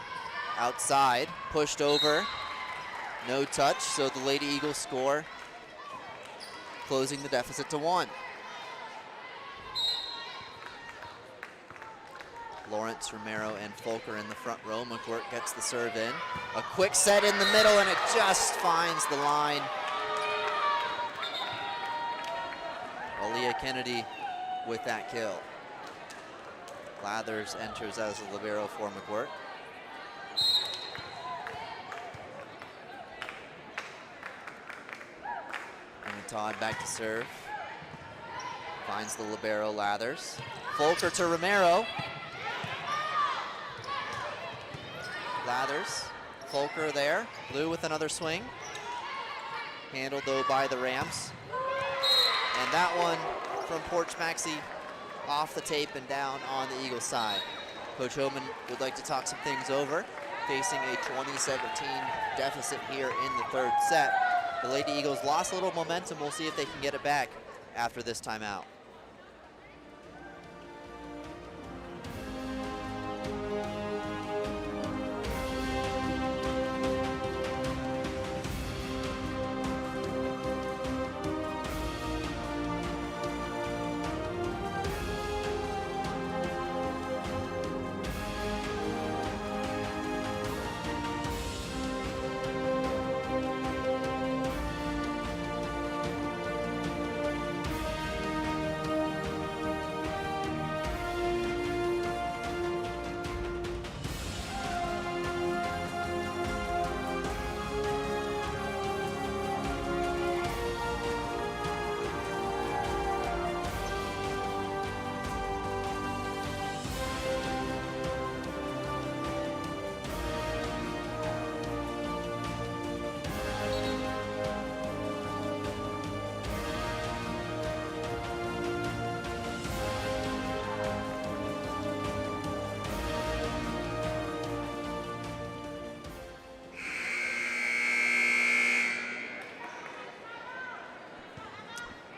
Outside, pushed over. No touch, so the Lady Eagles score, closing the deficit to 1. Lawrence, Romero, and Volker in the front row. McWirt gets the serve in. A quick set in the middle, and it just finds the line. Aaliyah Kennedy with that kill. Lathers enters as a libero for McWirt. And Todd back to serve. Finds the libero, Lathers. Volker to Romero. Lathers, Volker there. Lou with another swing. Handled though by the Rams. And that one from Porch Maxey off the tape and down on the Eagles side. Coach Homan would like to talk some things over, facing a 2017 deficit here in the third set. The Lady Eagles lost a little momentum. We'll see if they can get it back after this timeout.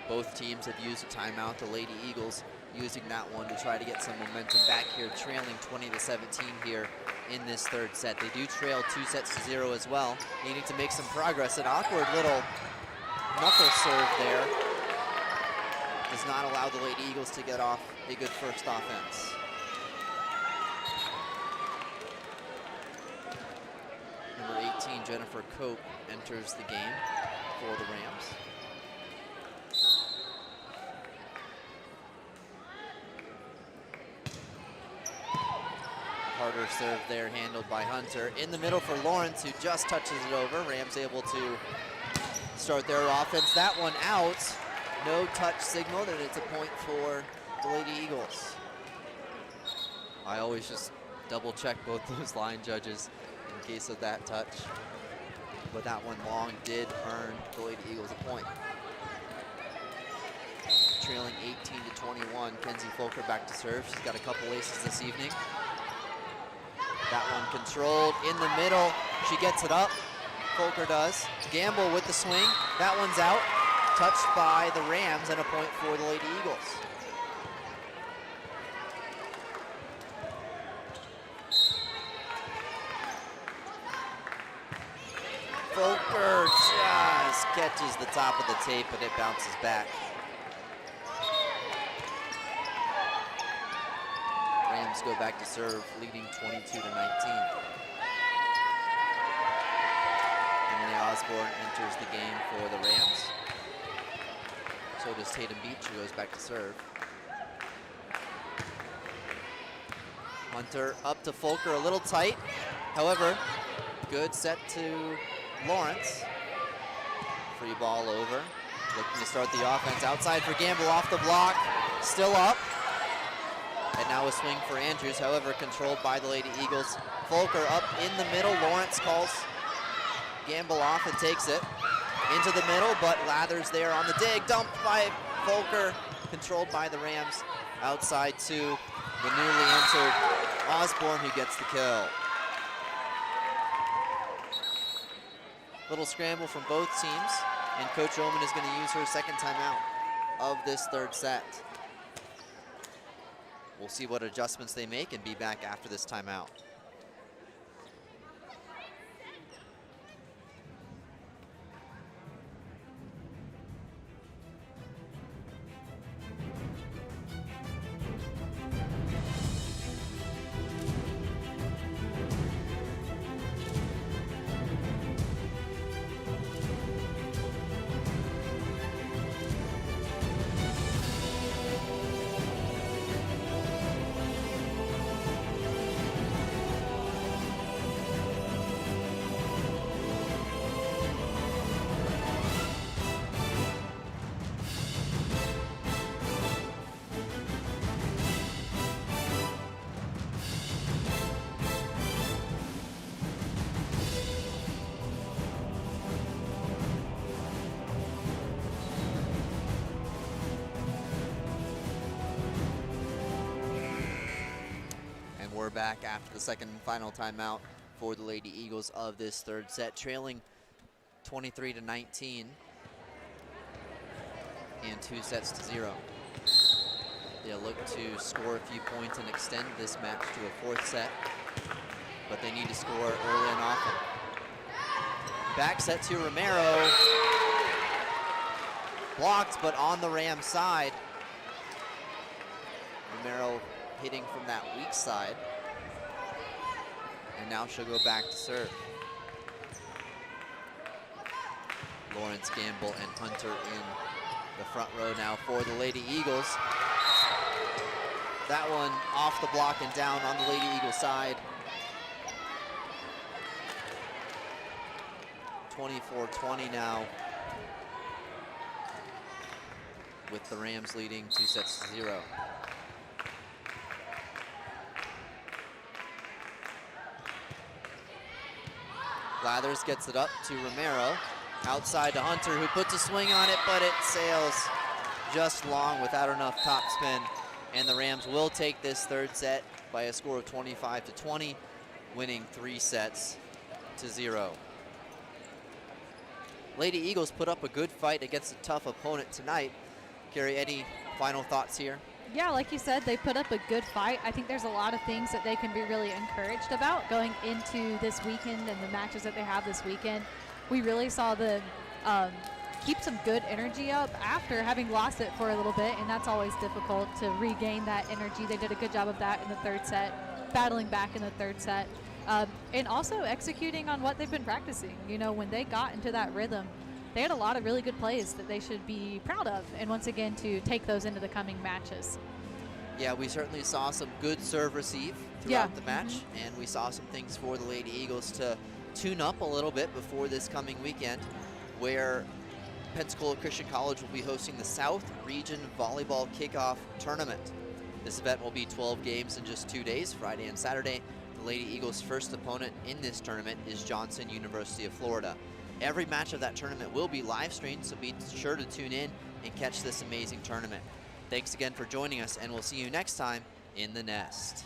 Both teams have used a timeout. The Lady Eagles using that one to try to get some momentum back here, trailing 20 to 17 here in this third set. They do trail 2-0 as well, needing to make some progress. An awkward little knuckle serve there does not allow the Lady Eagles to get off a good first offense. Number 18, Jennifer Cope, enters the game for the Rams. Hard Shorter serve there handled by Hunter. In the middle for Lawrence, who just touches it over. Rams able to start their offense. That one out. No touch signal, and it's a point for the Lady Eagles. I always just double check both those line judges in case of that touch. But that one long did earn the Lady Eagles a point. Trailing 18-21, Kenzie Folker back to serve. She's got a couple aces this evening. That one controlled in the middle. She gets it up. Folker does. Gamble with the swing. That one's out. Touched by the Rams and a point for the Lady Eagles. Folker just catches the top of the tape, but it bounces back. Rams go back to serve, leading 22-19. Emily Osborne enters the game for the Rams. So does Tatum Beach, who goes back to serve. Hunter up to Folker, a little tight. However, good set to Lawrence. Free ball over. Looking to start the offense. Outside for Gamble, off the block. Still up. And now a swing for Andrews, however, controlled by the Lady Eagles. Folker up in the middle. Lawrence calls Gamble off and takes it into the middle, but Lathers there on the dig. Dumped by Folker, controlled by the Rams. Outside to the newly entered Osborne, who gets the kill. Little scramble from both teams, and Coach Oman is going to use her second timeout of this third set. We'll see what adjustments they make and be back after this timeout. We're back after the second and final timeout for the Lady Eagles of this third set, trailing 23-19 and 2-0. They'll look to score a few points and extend this match to a fourth set, but they need to score early and often. Back set to Romero. Blocked, but on the Ram side. Romero hitting from that weak side. And now she'll go back to serve. Lawrence, Gamble, and Hunter in the front row now for the Lady Eagles. That one off the block and down on the Lady Eagle side. 24-20 now, with the Rams leading 2-0. Lathers gets it up to Romero. Outside to Hunter, who puts a swing on it, but it sails just long without enough topspin. And the Rams will take this third set by a score of 25-20, winning 3-0. Lady Eagles put up a good fight against a tough opponent tonight. Carrie, any final thoughts here? Yeah, like you said, they put up a good fight. I think there's a lot of things that they can be really encouraged about going into this weekend and the matches that they have this weekend. We really saw them keep some good energy up after having lost it for a little bit, and that's always difficult to regain that energy. They did a good job of that in the third set, battling back in the third set, and also executing on what they've been practicing. You know, when they got into that rhythm, they had a lot of really good plays that they should be proud of, and once again to take those into the coming matches. Yeah, we certainly saw some good serve receive throughout the match, and we saw some things for the Lady Eagles to tune up a little bit before this coming weekend, where Pensacola Christian College will be hosting the South Region Volleyball Kickoff Tournament. This event will be 12 games in just 2 days, Friday and Saturday. The Lady Eagles' first opponent in this tournament is Johnson University of Florida. Every match of that tournament will be live streamed, so be sure to tune in and catch this amazing tournament. Thanks again for joining us, and we'll see you next time in the Nest.